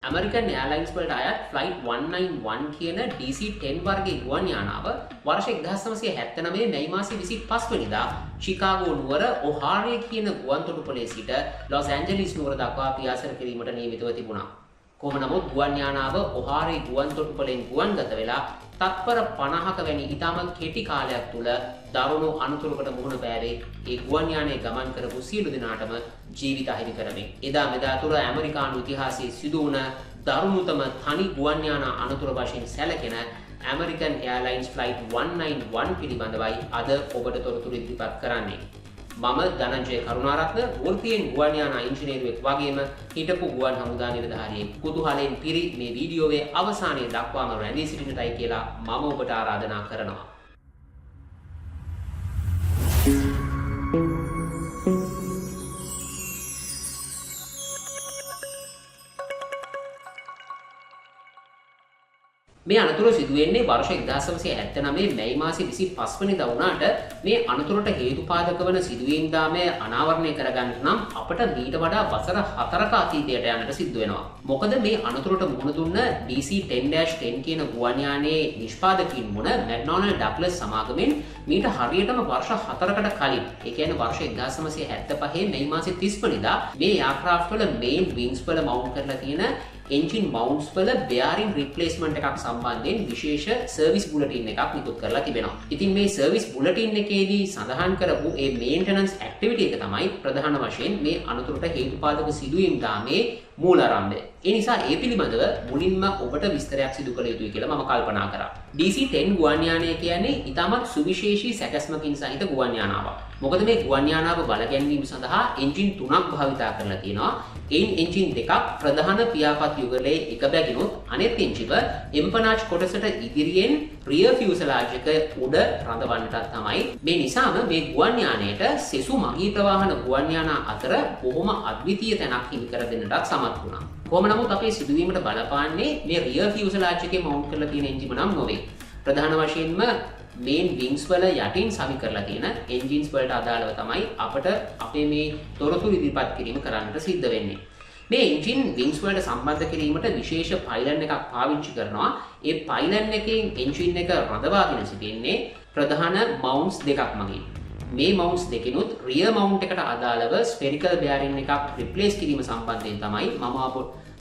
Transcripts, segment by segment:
American Airlines වලට අයත් Flight 191 කියන DC-10 වර්ගයේ ගුවන් යානාව වර්ෂ 1979 මැයි මාසයේ 25 වෙනිදා ශිකාගෝ නුවර ඔහාරේ කියන ගුවන් තොටුපළේ සිට ලොස් ඇන්ජලිස් නුවර දක්වා පියාසර කිරීමට නියමිතව තිබුණා. කොහොම නමුත් ගුවන් යානාව ඔහාරේ ගුවන් තොටුපළෙන් ගුවන්ගත වෙලා තත්පර 50ක වැනි ඉතාමත් කෙටි කාලයක් තුල දරුණු අනතුරකට මුහුණ පෑවේ ඒ ගුවන් යානයේ ගමන් කරපු සියලු දෙනාටම ජීවිත අහිමි කරමින්. එදා මෙදා තුර ඇමරිකානු ඉතිහාසයේ සිදු වුණ දරුණුතම තනි ගුවන් යාන අනතුර වශයෙන් සැලකෙන American Airlines Flight 191 පිළිබඳවයි අද ඔබට තොරතුරු ඉදිරිපත් කරන්නේ. මම ධනංජය කරුණාරත්න වෘත්තීයෙන් ගුවන් යාන ඉංජිනේරුවෙක් වගේම හිටපු ගුවන් හමුදා නිලධාරියෙක්. කුතුහලයෙන් පිරි මේ වීඩියෝවේ අවසානයේ දක්වාම රැඳී සිටින්නටයි කියලා මම ඔබට ආරාධනා කරනවා. මේ අනතුර සිදු වෙන්නේ වර්ෂ 1979 මැයි මාසයේ 25 වෙනිදා වුණාට මේ අනතුරට හේතුපාදක වන සිදුවීම් දාමය අනාවරණය කරගන්න නම් අපට මීට වඩා වසර 4ක අතීතයට යන්නට සිද්ධ වෙනවා. මොකද මේ අනතුරට මුහුණ දුන්න DC-10-10 කියන ගුවන් යානයේ නිෂ්පාදකින් වුණ මැක්ඩොනල්ඩ් ඩග්ලස් සමාගමෙන් මීට හරියටම වර්ෂ 4කට කලින්, ඒ කියන්නේ වර්ෂ 1975 මැයි මාසයේ 30 වෙනිදා මේ එයාක්‍රාෆ්ට් වල මේන් වින්ග්ස් වල මවුන්ට් කරලා තියෙන එන්ජින් මවුන්ට්ස් වල බෙයාරින් රිප්ලේස්මන්ට් එකක් සම්බන්ධයෙන් විශේෂ සර්විස් බුලටින් එකක් නිකුත් කරලා තිබෙනවා. ඉතින් මේ සර්විස් බුලටින් එකේදී සඳහන් කරපු මේ මේන්ටනන්ස් ඇක්ටිවිටි එක තමයි ප්‍රධාන වශයෙන් මේ අනතුරට හේතුපාදක සිදුවීම් දාමේ මූලාරම්භය. ඒ නිසා ඒ පිළිබඳව මුලින්ම ඔබට විස්තරයක් සිදු කළ යුතුයි කියලා මම කල්පනා කරා. DC-10 ගුවන් යානය කියන්නේ ඉතාමත් සුවිශේෂී සැකැස්මකින් සහිත ගුවන් යානාවක්. මොකද මේ ගුවන් යානාව බලගැන්වීම සඳහා එන්ජින් 3ක් භාවිතා කරලා තියෙනවා. එයින් එන්ජින් දෙකක් ප්‍රධාන පියාපත් යුගලයේ එක බැගිනුත් අනෙත් එන්ජිම එම්පනාජ් කොටසට ඉදිරියෙන් රියර් ෆියුසලාජ් එක උඩ රඳවන්නටත් තමයි. මේ නිසාම මේ ගුවන් යානයට සෙසු මගී ප්‍රවාහන ගුවන් යාන අතර බොහොම අද්විතීය තැනක් හිමි කර දෙන්නටත් සමත් වුණා. කොහොම නමුත් අපේ සිදුවීමට බලපාන්නේ මේ රියර් ෆියුසලාජ් එකේ මවුන්ට් කරලා තියෙන එන්ජිම නම් නොවේ. ප්‍රධාන වශයෙන්ම මේන් වින්ග්ස් වල යටින් සවි කරලා තියෙන එන්ජින්ස් වලට අදාළව තමයි අපට අපේ මේ තොරතුරු ඉදිරිපත් කිරීම කරන්නට සිද්ධ වෙන්නේ. මේ එන්ජින් වින්ග්ස් වලට සම්බන්ධ කිරීමට විශේෂ පයිලන් එකක් පාවිච්චි කරනවා. ඒ පයිලන් එකෙන් එන්ජින් එක රඳවාගෙන සිටින්නේ ප්‍රධාන මවුන්ට්ස් දෙකක් මගින්. මේ මවුන්ට්ස් දෙකිනුත් රියර් මවුන්ට් එකට අදාළව ස්ෆෙරිකල් බෙයාරින් එකක් රිප්ලේස් කිරීම සම්බන්ධයෙන් තමයි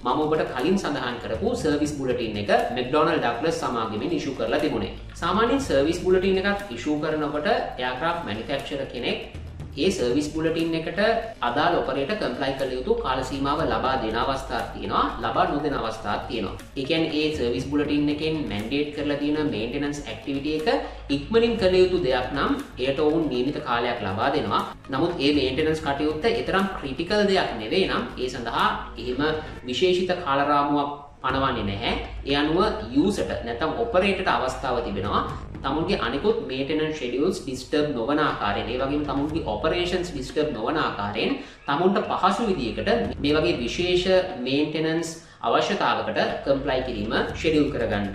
මම ඔබට කලින් සඳහන් කරපු සර්විස් බුලටින් එක මැක්ඩොනල්ඩ් ඩග්ලස් සමාගමෙන් ඉෂු කරලා තිබුණේ. සාමාන්‍යයෙන් සර්විස් බුලටින් එකක් ඉෂු කරනකොට එයාක්‍රාෆ්ට් මැනුෆැක්චරර් කෙනෙක් ඒ සර්විස් බුලටින් එකට අදාළ ඔපරේටර් කම්ප්ලයි කළ යුතු කාල සීමාව ලබා දෙන අවස්ථාවක් තියෙනවා, ලබා නොදෙන අවස්ථාවක් තියෙනවා. ඒ කියන්නේ ඒ සර්විස් බුලටින් එකෙන් මැන්ඩේට් කරලා තියෙන මේන්ටනන්ස් ඇක්ටිවිටි එක ඉක්මනින් කළ යුතු දෙයක් නම් එයට ඔවුන් නියමිත කාලයක් ලබා දෙනවා. නමුත් ඒ මේන්ටනන්ස් කටයුත්ත ඒතරම් ක්‍රිටිකල් දෙයක් නෙවෙයි නම් ඒ සඳහා එහෙම විශේෂිත කාල රාමුවක් පනවන්නේ නැහැ. ඒ අනුව යූසර්ට නැත්නම් ඔපරේටර්ට අවස්ථාව තිබෙනවා තමුන්ගේ අනිකුත් මේන්ටනන්ස් ෂෙඩියුල්ස් ඩිස්ටර්බ් නොවන ආකාරයෙන්, ඒ වගේම තමුන්ගේ ඔපරේෂන්ස් ඩිස්ටර්බ් නොවන ආකාරයෙන් තමුන්ට පහසු විදියකට මේ වගේ විශේෂ මේන්ටනන්ස් අවශ්‍යතාවකට කම්ප්ලයි කිරීම ෂෙඩියුල් කරගන්න.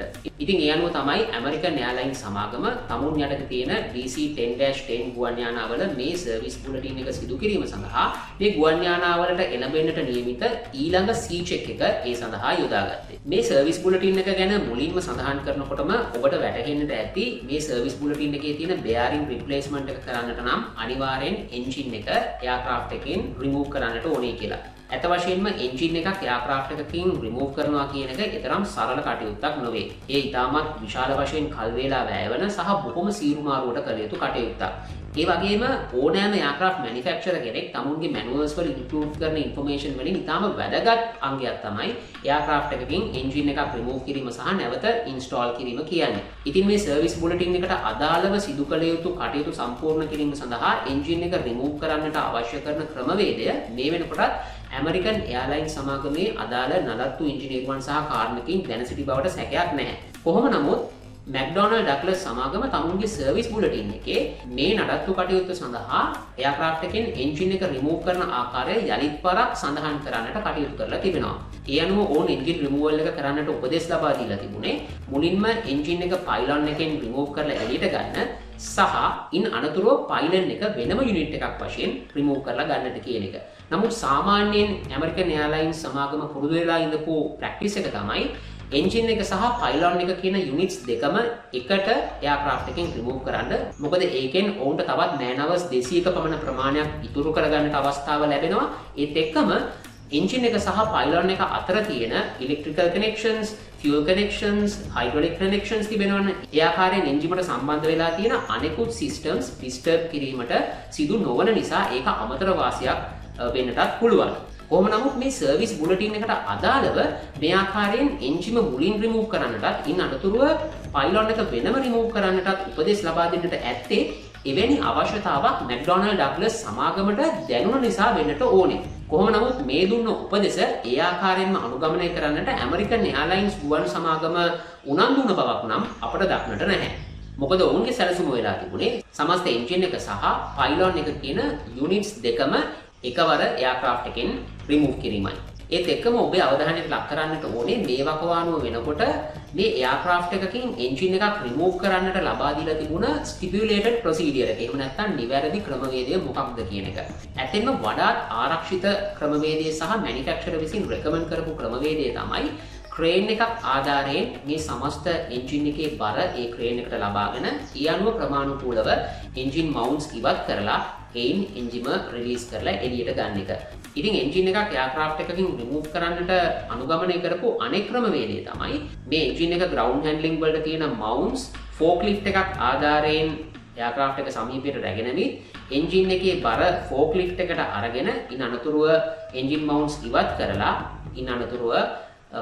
ඉතින් ඒ අනුව තමයි ඇමරිකන් එයාර්ලයින්ස් සමාගම තමුන් යටතේ තියෙන DC-10-10 ගුවන් යානාවල මේ සර්විස් බුලටින් එක සිදු කිරීම සඳහා මේ ගුවන් යානාවලට එළඹෙන්නට නියමිත ඊළඟ C-check එක ඒ සඳහා යොදාගත්තේ. මේ සර්විස් බුලටින් එක ගැන මුලින්ම සඳහන් කරනකොටම ඔබට වැටහෙන්නට ඇති මේ සර්විස් බුලටින් එකේ තියෙන බෙයාරින් රිප්ලේස්මන්ට් එක කරන්නට නම් අනිවාර්යෙන් එන්ජින් එක එයාක්‍රාෆ්ට් එකෙන් රිමූව් කරන්නට ඕනේ කියලා. ඇත වශයෙන්ම එන්ජින් එකක් එයාක්‍රාෆ්ට් එකකින් රිමූව් කරනවා කියන එක ඊතරම් සරල කටයුත්තක් නොවේ. ඒ ඉතාමත් විශාල වශයෙන් කල් වේලා වැය වෙන සහ බොහොම සීරුමාරුවට කළ යුතු කටයුත්තක්. ඒ වගේම ඕනෑම එයාක්‍රාෆ්ට් මැනුෆැක්චරර් කෙනෙක් තමුන්ගේ මැනුවල්ස් වල ඉන්ක්ලූඩ් කරන ඉන්ෆර්මේෂන් වලින් ඉතාම වැදගත් අංගයක් තමයි එයාක්‍රාෆ්ට් එකකින් එන්ජින් එකක් රිමූව් කිරීම සහ නැවත ඉන්ස්ටෝල් කිරීම කියන්නේ. ඉතින් මේ සර්විස් බුලටින් එකට අදාළව සිදු කළ යුතු කටයුතු සම්පූර්ණ කිරීම සඳහා එන්ජින් එක රිමූව් කරන්නට අවශ්‍ය කරන ක්‍රමවේදය මේ වෙනකොටත් ඇමරිකන් එයාර්ලයින්ස් සමාගමේ අදාළ නලත්තු ඉංජිනේරුවන් සහ කාර්මිකයින් දැන සිටි බවට සැකයක් නැහැ. කොහොම නමුත් මැක්ඩොනල්ඩ් ඩග්ලස් සමාගම තමුන්ගේ සර්විස් බුලටින් එකේ මේ නඩත්තු කටයුත්ත සඳහා එයාක්‍රාෆ්ට් එකෙන් එන්ජින් එක රිමූව් කරන ආකාරය යලිත් වරක් සඳහන් කරන්නට කටයුතු කරලා තිබෙනවා. ඒ අනුව ඕන් එන්ජින් රිමූවල් එක කරන්නට උපදෙස් ලබා දීලා තිබුණේ මුලින්ම එන්ජින් එක පයිලොන් එකෙන් රිමූව් කරලා එළියට ගන්න සහ ඉන් අනතුරුව පයිලන් එක වෙනම යුනිට් එකක් වශයෙන් රිමූව් කරලා ගන්නට කියන එක. නමුත් සාමාන්‍යයෙන් ඇමරිකන් එයාර්ලයින්ස් සමාගම පුරුදු වෙලා ඉඳපු ප්‍රැක්ටිස් එක තමයි එන්ජින් එක සහ පයිලන් එක කියන යුනිට්ස් දෙකම එකට එයාක්‍රාෆ්ට් එකෙන් රිමූව් කරන්න. මොකද ඒකෙන් ඔවුන්ට තවත් මෑන් අවර්ස් 200ක පමණ ප්‍රමාණයක් ඉතුරු කරගන්නට අවස්ථාව ලැබෙනවා. ඒත් එක්කම එන්ජින් එක සහ පයිලන් එක අතර තියෙන electrical connections, fuel connections, hydraulic connections තිබෙනවනේ. ඒ ආකාරයෙන් එන්ජිමට සම්බන්ධ වෙලා තියෙන අනෙකුත් සිස්ටම්ස් ඩිස්ටර්බ් කිරීමට සිදු නොවන නිසා ඒක අමතර වාසියක් වෙන්නටත් පුළුවන්. කොහොම නමුත් මේ සර්විස් බුලටින් එකට අදාළව මේ ආකාරයෙන් එන්ජිම මුලින් රිමූව් කරන්නටත් ඉන් අනතුරුව පයිලන් එක වෙනම රිමූව් කරන්නටත් උපදෙස් ලබා දෙන්නට ඇත්තේ එවැනි අවශ්‍යතාවක් මැක්ඩොනල්ඩ් ඩග්ලස් සමාගමට දැනුණ නිසා වෙන්නට ඕනේ. කොහොම නමුත් මේ දුන්න උපදෙස ඒ ආකාරයෙන්ම අනුගමනය කරන්නට ඇමරිකන් එයාර්ලයින්ස් ගුවන් සමාගම උනන්දු වුණ බවක් නම් අපට දක්නට නැහැ. මොකද ඔවුන්ගේ සැලසුම වෙලා තිබුණේ සමස්ත එන්ජින් එක සහ පයිලන් එක කියන යුනිට්ස් දෙකම එකවර එයාක්‍රාෆ්ට් එකෙන් රිමූව් කිරීමයි. ඒත් එක්කම ඔබේ අවධානයට ලක් කරන්නට ඕනේ මේ වකවානුව වෙනකොට මේ එයාක්‍රාෆ්ට් එකකින් එන්ජින් එකක් රිමූව් කරන්නට ලබා දීලා තිබුණ ස්ටිපියුලේටඩ් ප්‍රොසීඩියර් එක. එහෙම නැත්නම් නිවැරදි ක්‍රමවේදය මොකක්ද කියන එක. ඇත්තෙන්ම වඩාත් ආරක්ෂිත ක්‍රමවේදය සහ මැනුෆැක්චරර් විසින් රෙකමන්ඩ් කරපු ක්‍රමවේදය තමයි ක්‍රේන් එකක් ආධාරයෙන් මේ සමස්ත එන්ජින් එකේ බර ඒ ක්‍රේන් එකට ලබාගෙන ඒ අනුව ක්‍රමානුකූලව එන්ජින් මවුන්ට්ස් ඉවත් කරලා එයින් එන්ජිම රිලීස් කරලා එළියට ගන්න එක. ඉතින් එන්ජින් එකක් එයාක්‍රාෆ්ට් එකකින් රිමූව් කරන්නට අනුගමනය කරපු අනෙක් ක්‍රමවේදය තමයි මේ එන්ජින් එක ග්‍රවුන්ඩ් හැන්ඩලින් වලට තියෙන මවුන්ට්ස් ෆෝක්ලිෆ්ට් එකක් ආධාරයෙන් එයාක්‍රාෆ්ට් එක සමීපයට රැගෙනමින් එන්ජින් එකේ බර ෆෝක්ලිෆ්ට් එකට අරගෙන ඉන් අනතුරුව එන්ජින් මවුන්ට්ස් ඉවත් කරලා ඉන් අනතුරුව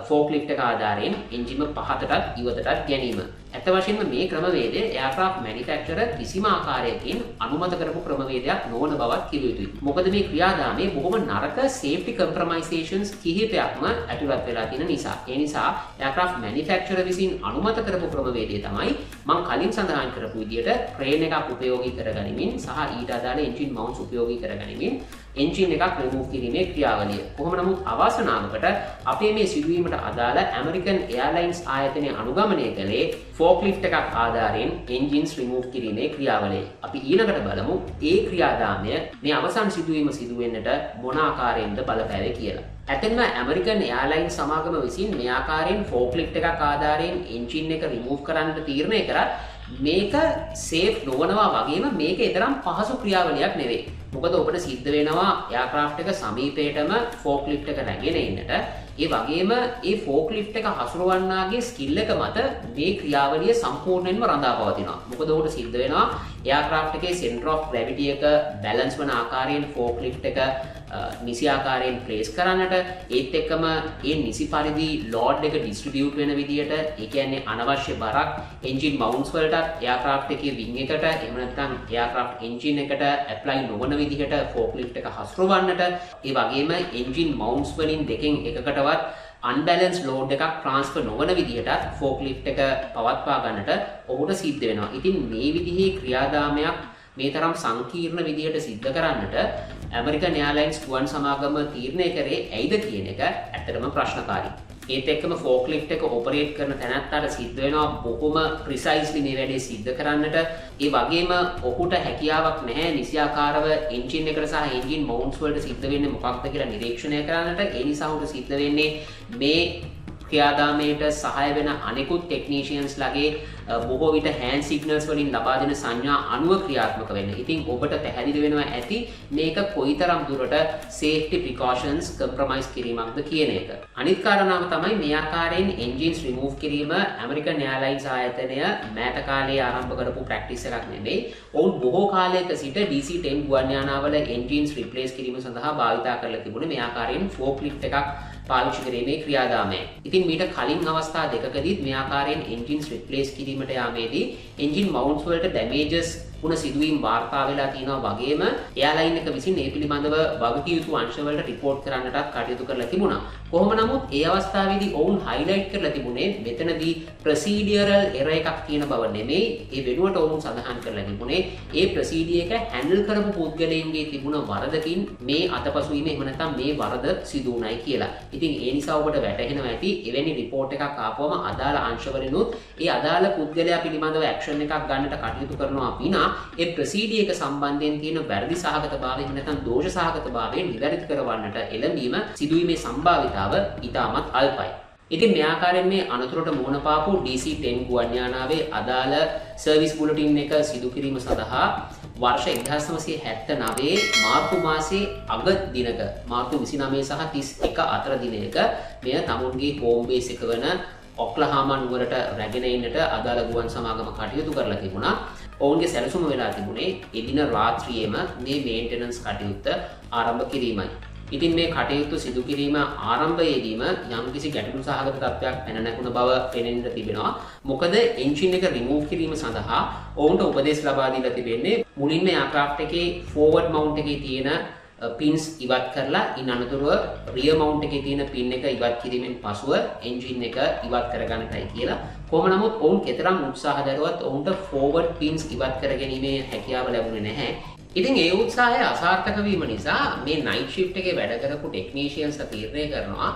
ෆෝක්ලිෆ්ට් එක ආධාරයෙන් එන්ජිම පහතටත් ඉවතටත් ගැනීම. ඇත්ත වශයෙන්ම මේ ක්‍රමවේදය එයාක්‍රාෆ්ට් මැනුෆැක්චරර් කිසිම ආකාරයකින් අනුමත කරපු ක්‍රමවේදයක් නොවන බවත් කිව යුතුයි. මොකද මේ ක්‍රියාදාමයේ බොහොම නරක සේෆ්ටි කම්ප්‍රොමයිසේෂන්ස් කිහිපයක්ම ඇතුළත් වෙලා තියෙන නිසා. ඒ නිසා එයාක්‍රාෆ්ට් මැනුෆැක්චරර් විසින් අනුමත කරපු ක්‍රමවේදය තමයි මම කලින් සඳහන් කරපු විදිහට ක්‍රේන් එකක් උපයෝගී කරගනිමින් සහ ඊට අදාළ එන්ජින් මවුන්ට්ස් උපයෝගී කරගනිමින් එන්ජින් එකක් රිමූව් කිරීමේ ක්‍රියාවලිය. කොහොම නමුත් අවාසනාවකට අපේ මේ සිදුවීමට අදාළ ඇමරිකන් එයාර්ලයින්ස් ආයතනය අනුගමනය කළේ ෆෝක්ලිෆ්ට් එකක් ආධාරයෙන් එන්ජින්ස් රිමූව් කිරීමේ ක්‍රියාවලිය. අපි ඊළඟට බලමු ඒ ක්‍රියාදාමය මේ අවසන් සිදුවීම සිදුවෙන්නට මොන ආකාරයෙන්ද බලපෑවේ කියලා. ඇතැම්ම ඇමරිකන් එයාර්ලයින්ස් සමාගම විසින් මේ ආකාරයෙන් ෆෝක්ලිෆ්ට් එකක් ආධාරයෙන් එන්ජින් එක රිමූව් කරන්නට තීරණය කරත් මේක සේෆ් නොවනවා වගේම මේක තරම් පහසු ක්‍රියාවලියක් නෙවෙයි. මොකද ඔබට සිද්ධ වෙනවා එයාක්‍රාෆ්ට් එක සමීපයටම ෆෝක්ලිෆ්ට් එක රැගෙන ඉන්නට. ඒ වගේම ඒ ෆෝක්ලිෆ්ට් එක හසුරවන්නාගේ ස්කිල් එක මත මේ ක්‍රියාවලිය සම්පූර්ණයෙන්ම රඳා පවතිනවා. මොකද ඔබට සිද්ධ වෙනවා එයාක්‍රාෆ්ට් එකේ සෙන්ටර් ඔෆ් ග්‍රැවිටි එක බැලන්ස් වන ආකාරයෙන් ෆෝක්ලිෆ්ට් එක නිසි ආකාරයෙන් ප්ලේස් කරන්නට, ඒත් එක්කම ඒ නිසි පරිදි ලෝඩ් එක ඩිස්ට්‍රිබියුට් වෙන විදියට, ඒ කියන්නේ අනවශ්‍ය බරක් එන්ජින් මවුන්ට්ස් වලටත් එයාක්‍රාෆ්ට් එකේ වින් එකට එහෙම නැත්නම් එයාක්‍රාෆ්ට් එන්ජින් එකට ඇප්ලයි නොවන විදිහට ෆෝක්ලිෆ්ට් එක හසුරවන්නට, ඒ වගේම එන්ජින් මවුන්ට්ස් වලින් දෙකෙන් එකකටවත් අන්බැලන්ස් ලෝඩ් එකක් ට්‍රාන්ස්ෆර් නොවන විදිහට ෆෝක්ලිෆ්ට් එක පවත්වා ගන්නට ඔහුට සිද්ධ වෙනවා. ඉතින් මේ විදිහේ ක්‍රියාදාමයක් මේ තරම් සංකීර්ණ විදිහට සිද්ධ කරන්නට ඇමරිකන් එයාර්ලයින්ස් ගුවන් සමාගම තීරණය කරේ ඇයිද කියන එක ඇත්තටම ප්‍රශ්නකාරී. ඒත් එක්කම ෆෝක්ලිෆ්ට් එක ඔපරේට් කරන තැනැත්තාට සිද්ධ වෙනවා බොහොම ප්‍රිසයිස්ලි මේ වැඩේ සිද්ධ කරන්නට. ඒ වගේම ඔහුට හැකියාවක් නැහැ නිසියාකාරව එන්ජින් එකට සහ එන්ජින් මවුන්ට්ස් වලට සිද්ධ වෙන්නේ මොකක්ද කියලා නිරීක්ෂණය කරන්නට. ඒ නිසා ඔහුට සිද්ධ වෙන්නේ මේ ක්‍රියාදාමයට සහාය වෙන අනෙකුත් ටෙක්නීෂියන්ස් ලගේ බොහෝ විට හෑන්ඩ් සිග්නල්ස් වලින් ලබා දෙන සංඥා අනුව ක්‍රියාත්මක වෙන්න. ඉතින් ඔබට පැහැදිලි වෙනවා ඇති මේක කොයිතරම් දුරට සේෆ්ටි ප්‍රිකෝෂන්ස් කම්ප්‍රොමයිස් කිරීමක්ද කියන එක. අනිත් කාරණාව තමයි මේ ආකාරයෙන් එන්ජින්ස් රිමූව් කිරීම ඇමරිකන් එයාර්ලයින්ස් ආයතනය මෑත කාලයේ ආරම්භ කරපු ප්‍රැක්ටිස් එකක් නෙවෙයි. ඔවුන් බොහෝ කාලයක සිට DC-10 ගුවන් යානාවල එන්ජින්ස් රිප්ලේස් කිරීම සඳහා භාවිතා කරලා තිබුණේ මේ ආකාරයෙන් ෆෝක්ලිෆ්ට් එකක් පාවිච්චි කිරීමේ ක්‍රියාදාමය. ඉතින් මීට කලින් අවස්ථා දෙකකදීත් මේ ආකාරයෙන් එන්ජින්ස් රිප්ලේස් කිරීමට යාමේදී එන්ජින් මවුන්ට්ස් වලට ඩැමේජස් වුණ සිදුවීම් වාර්තා වෙලා තියෙනවා වගේම එයාර්ලයින් එක විසින් මේ පිළිබඳව වගකිව යුතු අංශ වලට රිපෝට් කරන්නටත් කටයුතු කරලා තිබුණා. කොහොම නමුත් ඒ අවස්ථාවේදී ඔවුන් highlight කරලා තිබුණේ මෙතනදී procedural error එකක් තියෙන බව නෙමෙයි. ඒ වෙනුවට ඔවුන් සඳහන් කරලා තිබුණේ ඒ procedure එක handle කරපු පුද්ගලයන්ගේ තිබුණ වරදකින් මේ අතපසුවීම එහෙම නැත්නම් මේ වරද සිදු වුණයි කියලා. ඉතින් ඒ නිසා ඔබට වැටහෙනවා ඇති එවැනි report එකක් ආපුවම අදාළ අංශවලිනුත් ඒ අදාළ පුද්ගලයා පිළිබඳව action එකක් ගන්නට කටයුතු කරනවා විනා ඒ procedure එක සම්බන්ධයෙන් තියෙන වැරදි සහගතභාවය එහෙම නැත්නම් දෝෂ සහගතභාවය නිවැරදි කරවන්නට එළඹීම සිදුවීමේ සම්භාවිතාව ඉතාමත් අල්පයි. ඉතින් මේ ආකාරයෙන් මේ අනතුරට මුහුණ පාපු DC-10 ගුවන් යානාවේ අදාළ සර්විස් බුලටින් එක සිදු කිරීම සඳහා වර්ෂ 1979 මාර්තු මාසයේ අග දිනක මාර්තු 29 සහ 31 අතර දිනයක මෙය තමුන්ගේ හෝම් බේස් එක වන ඔක්ලහාමා නුවරට රැගෙන එන්නට අදාළ ගුවන් සමාගම කටයුතු කරලා තිබුණා. ඔවුන්ගේ සැලසුම වෙලා තිබුණේ එදින රාත්‍රියේම මේ මේන්ටනන්ස් කටයුත්ත ආරම්භ කිරීමයි. ඉතින් මේ කටයුතු සිදු කිරීම ආරම්භයේදීම යම්කිසි ගැටලු සහගත තත්ත්වයක් පැන නැගුණ බව පෙනෙන්න තිබෙනවා. මොකද එන්ජින් එක රිමූව් කිරීම සඳහා ඔවුන්ට උපදෙස් ලබා දීලා තිබෙන්නේ මුලින්ම එයාක්‍රාෆ්ට් එකේ ෆෝවර්ඩ් මවුන්ට් එකේ තියෙන පින්ස් ඉවත් කරලා ඉන් අනතුරුව රියර් මවුන්ට් එකේ තියෙන පින් එක ඉවත් කිරීමෙන් පසුව එන්ජින් එක ඉවත් කරගන්නටයි කියලා. කොහොම නමුත් ඔවුන් කෙතරම් උත්සාහ දරුවත් ඔවුන්ට ෆෝවර්ඩ් පින්ස් ඉවත් කරගැනීමේ හැකියාව ලැබුණේ නැහැ. ඉතින් ඒ උත්සාහය අසාර්ථක වීම නිසා මේ නයිට් ෂිෆ්ට් එකේ වැඩ කරපු ටෙක්නීෂියන්ස්ලා තීරණය කරනවා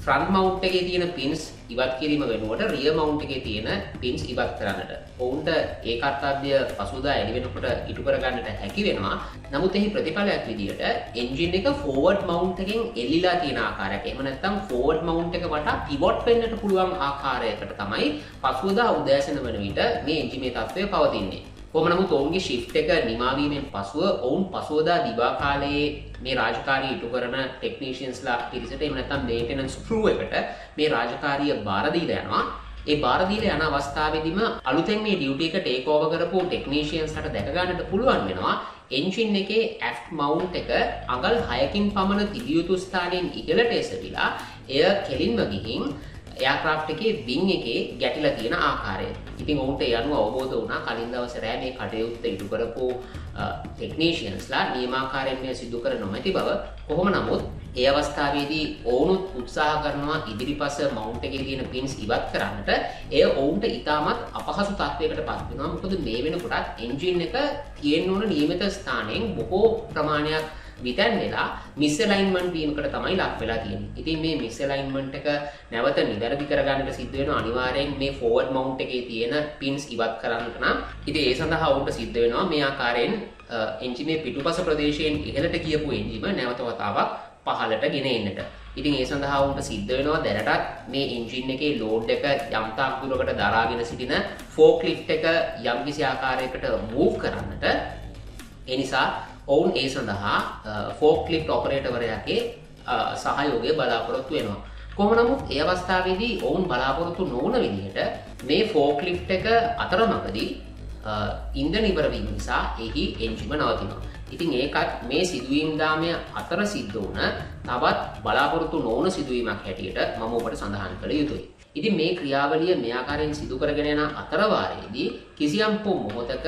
ෆ්‍රන්ට් මවුන්ට් එකේ තියෙන පින්ස් ඉවත් කිරීම වෙනුවට රියර් මවුන්ට් එකේ තියෙන පින්ස් ඉවත් කරන්නට. ඔවුන්ට ඒ කර්තව්‍ය පසුදා එළි වෙනකොට ඉටු කරගන්නට හැකි වෙනවා. නමුත් එහි ප්‍රතිඵලයක් විදියට එන්ජින් එක ෆෝවර්ඩ් මවුන්ට් එකෙන් එල්ලිලා තියෙන ආකාරයක්. එහෙම නැත්නම් ෆෝවර්ඩ් මවුන්ට් එක වටා පිවොට් වෙන්නට පුළුවන් ආකාරයකට තමයි පසුදා උදෑසන වන විට මේ එන්ජිමේ තත්ත්වය පවතින්නේ. කොහොම නමුත් ඔවුන්ගේ ෂිෆ්ට් එක නිමාවීමෙන් පසුව ඔවුන් පසුවදා දිවා කාලයේ මේ රාජකාරිය ඉටු කරන ටෙක්නීෂියන්ස්ලා පිරිසට එහෙම නැත්නම් මේන්ටනන්ස් ක්‍රූ එකට මේ රාජකාරිය බාර දීලා යනවා. ඒ බාර දීලා යන අවස්ථාවේදීම අලුතෙන් මේ ඩියුටි එක ටේක් ඕවර් කරපු ටෙක්නීෂියන්ස්ලාට දැක ගන්නට පුළුවන් වෙනවා එන්ජින් එකේ ඇෆ්ට් මවුන්ට් එක අඟල් 6කින් පමණ තිබිය යුතු ස්ථානයෙන් ඉහළට එසවිලා එය කෙලින්ම ගිහින් එයාක්‍රාෆ්ට් එකේ වින් එකේ ගැටිලා තියෙන ආකාරය. ඉතින් ඔවුන්ට ඒ අනුව අවබෝධ වුණා කලින් දවසේ රෑ මේ කටයුත්ත ඉටු කරපු ටෙක්නීෂියන්ස්ලා නියමාකාරයෙන් මේ සිදු කර නොමැති බව. කොහොම නමුත් ඒ අවස්ථාවේදී ඔවුනුත් උත්සාහ කරනවා ඉදිරිපස මවුන්ට් එකේ තියෙන පින්ස් ඉවත් කරන්නට. එය ඔවුන්ට ඉතාමත් අපහසු තත්වයකට පත් වෙනවා. මොකද මේ වෙනකොටත් එන්ජින් එක තියෙන්න ඕන නියමිත ස්ථානයෙන් බොහෝ ප්‍රමාණයක් විතන් වෙලා මිස්ඇලයින්මන්ට් වීමකට තමයි ලක් වෙලා තියෙන්නේ. ඉතින් මේ මිස්ඇලයින්මන්ට් එක නැවත නිවැරදි කරගන්නට සිද්ධ වෙනවා අනිවාර්යෙන් මේ ෆෝවර්ඩ් මවුන්ට් එකේ තියෙන පින්ස් ඉවත් කරන්නට නම්. ඉතින් ඒ සඳහා වුන්ට සිද්ධ වෙනවා මේ ආකාරයෙන් එන්ජිමේ පිටුපස ප්‍රදේශයෙන් ඉහළට ගියපු එන්ජිම නැවත වතාවක් පහළට ගෙන එන්නට. ඉතින් ඒ සඳහා වුන්ට සිද්ධ වෙනවා දැනටත් මේ එන්ජින් එකේ ලෝඩ් එක යම් තාක් දුරකට දරාගෙන සිටින ෆෝක්ලිෆ්ට් එක යම්කිසි ආකාරයකට මූව් කරන්නට. ඒ නිසා ඔවුන් ඒ සඳහා ෆෝක්ලිෆ්ට් ඔපරේටර්වරයාගේ සහයෝගය බලාපොරොත්තු වෙනවා. කොහොම නමුත් ඒ අවස්ථාවේදී ඔවුන් බලාපොරොත්තු නොවන විදිහට මේ ෆෝක්ලිෆ්ට් එක අතරමඟදී ඉන්ධන ඉවර වීම නිසා එහි එන්ජිම නවතිනවා. ඉතින් ඒකත් මේ සිදුවීම් දාමය අතර සිද්ධ වුණ තවත් බලාපොරොත්තු නොවන සිදුවීමක් හැටියට මම ඔබට සඳහන් කළ යුතුයි. ඉතින් මේ ක්‍රියාවලිය මේ ආකාරයෙන් සිදු කරගෙන යන අතරවාරයේදී කිසියම් මොහොතක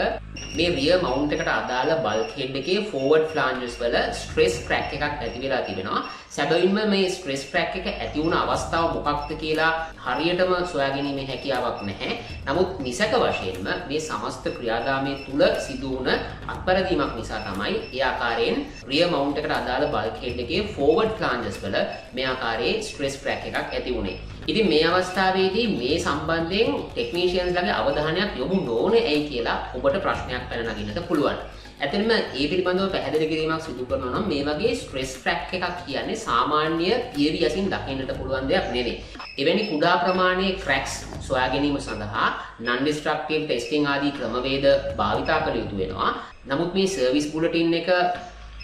මේ රියර් මවුන්ට් එකට අදාළ බල්ක් හෙඩ් එකේ ෆෝවර්ඩ් ෆ්ලාන්ජස් වල ස්ට්‍රෙස් ක්‍රැක් එකක් ඇති වෙලා තිබෙනවා. සැබවින්ම මේ ස්ට්‍රෙස් ක්‍රැක් එක ඇති වුණ අවස්ථාව මොකක්ද කියලා හරියටම සොයාගැනීමේ හැකියාවක් නැහැ. නමුත් නිසක වශයෙන්ම මේ සමස්ත ක්‍රියාදාමය තුල සිදු වුණ අත්පැරදීමක් නිසා තමයි ඒ ආකාරයෙන් රියර් මවුන්ට් එකට අදාළ බල්ක් හෙඩ් එකේ ෆෝවර්ඩ් ෆ්ලාන්ජස් වල මේ ආකාරයේ ස්ට්‍රෙස් ක්‍රැක් එකක් ඇති වුණේ. ඉතින් මේ අවස්ථාවේදී මේ සම්බන්ධයෙන් ටෙක්නීෂියන්ස්ලාගේ අවධානයක් යොමු නොවනේ ඇයි කියලා ඔබට ප්‍රශ්නයක් පැන නගින්නට පුළුවන්. ඇත්තටම ඒ පිළිබඳව පැහැදිලි කිරීමක් සිදු කරනවා නම් මේ වගේ ස්ට්‍රෙස් ක්‍රැක් එකක් කියන්නේ සාමාන්‍ය තියරි අසින් දකින්නට පුළුවන් දෙයක් නෙවෙයි. එවැනි කුඩා ප්‍රමාණයේ ක්‍රැක්ස් සොයා ගැනීම සඳහා non destructive testing ආදී ක්‍රමවේද භාවිතා කළ යුතු වෙනවා. නමුත් මේ සර්විස් බුලටින් එක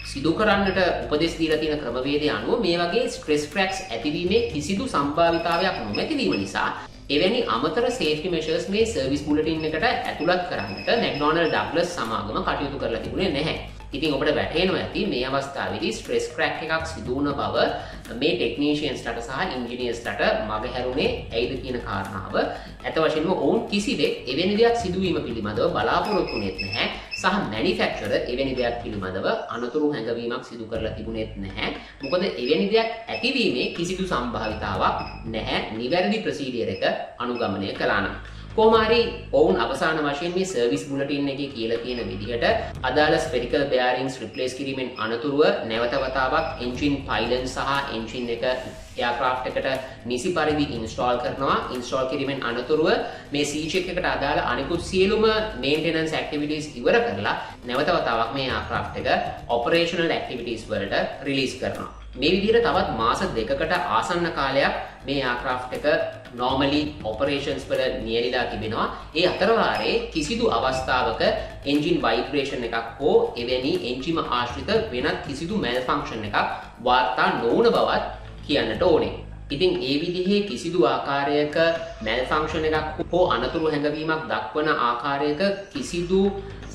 සිදු කරන්නට උපදෙස් දීලා තියෙන ක්‍රමවේදය අනුව මේ වගේ ස්ට්‍රෙස් ක්‍රැක්ස් ඇතිවීමේ කිසිදු සම්භාවිතාවයක් නොමැති වීම නිසා එවැනි අමතර සේෆ්ටි මෙෂර්ස් මේ සර්විස් බුලටින් එකට ඇතුළත් කරන්නට මැක්ඩොනල්ඩ් ඩග්ලස් සමාගම කටයුතු කරලා තිබුණේ නැහැ. ඉතින් ඔබට වැටහෙනවා ඇති මේ අවස්ථාවේදී ස්ට්‍රෙස් ක්‍රැක් එකක් සිදු වුණ බව මේ ටෙක්නීෂියන්ස්ලාට සහ ඉන්ජිනියර්ස්ලාට මගහැරුණේ ඇයිද කියන කාරණාව. ඇත්ත වශයෙන්ම ඔවුන් කිසිවෙක් එවැනි දෙයක් සිදුවීම පිළිබඳව බලාපොරොත්තු වෙන්නේ නැහැ. සහ මැනුෆැක්චරර් එවැනි දෙයක් පිළිබඳව අනතුරු හැඟවීමක් සිදු කරලා තිබුණෙත් නැහැ. මොකද එවැනි දෙයක් ඇතිවීමේ කිසිදු සම්භාවිතාවක් නැහැ නිවැරදි ප්‍රොසීඩියර් එක අනුගමනය කළා නම්. කොහොම හරි ඔවුන් අවසාන වශයෙන් මේ සර්විස් බුලටින් එකේ කියලා තියෙන විදිහට අදාළ ස්පෙරිකල් බෙයාරින්ග්ස් රිප්ලේස් කිරීමෙන් අනතුරුව නැවත වතාවක් එන්ජින් පයිලන් සහ එන්ජින් එක එයාක්‍රාෆ්ට් එකට නිසි පරිදි ඉන්ස්ටෝල් කරනවා. ඉන්ස්ටෝල් කිරීමෙන් අනතුරුව මේ C-check එකට අදාළ අනිකුත් සියලුම මේන්ටෙනන්ස් ඇක්ටිවිටීස් ඉවර කරලා නැවත වතාවක් මේ එයාක්‍රාෆ්ට් එක ඔපරේෂනල් ඇක්ටිවිටීස් වලට රිලීස් කරනවා. මේ විදිහට තවත් මාස දෙකකට ආසන්න කාලයක් මේ එයාක්‍රාෆ්ට් එක normally operations වල නියැලිලා තිබෙනවා. ඒ අතරවාරයේ කිසිදු අවස්ථාවක engine vibration එකක් හෝ එවැනි engine ආශ්‍රිත වෙනත් කිසිදු malfunction එකක් වාර්තා නොවුන බවත් කියන්නට ඕනේ. ඉතින් ඒ විදිහේ කිසිදු ආකාරයක malfunction එකක් හෝ අනතුරු හැඟවීමක් දක්වන ආකාරයක කිසිදු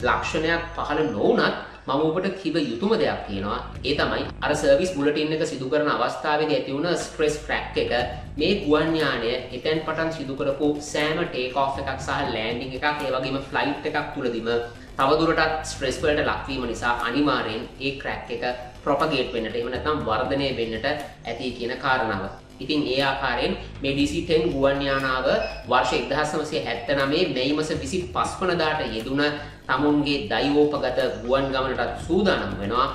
ලක්ෂණයක් පහළ නොවුනත් මම ඔබට කිව යුතුම දෙයක් තියෙනවා. ඒ තමයි අර සර්විස් බුලටින් එක සිදු කරන අවස්ථාවේදී ඇති වුණ ස්ට්‍රෙස් ක්‍රැක් එක මේ ගුවන් යානය එතෙන් පටන් සිදු කරපු සෑම ටේක් ඔෆ් එකක් සහ ලෑන්ඩින් එකක් ඒ වගේම ෆ්ලයිට් එකක් තුලදීම තවදුරටත් ස්ට්‍රෙස් වලට ලක්වීම නිසා අනිවාර්යෙන් ඒ ක්‍රැක් එක ප්‍රොපගේට් වෙන්නට එහෙම නැත්නම් වර්ධනය වෙන්නට ඇති කියන කාරණාව. ඉතින් ඒ ආකාරයෙන් මේ DC-10 ගුවන් යානාව වර්ෂ 1979 මැයි මාස 25 වනදාට යෙදුන තමුන්ගේ දෛවෝපගත ගුවන් ගමනටත් සූදානම් වෙනවා.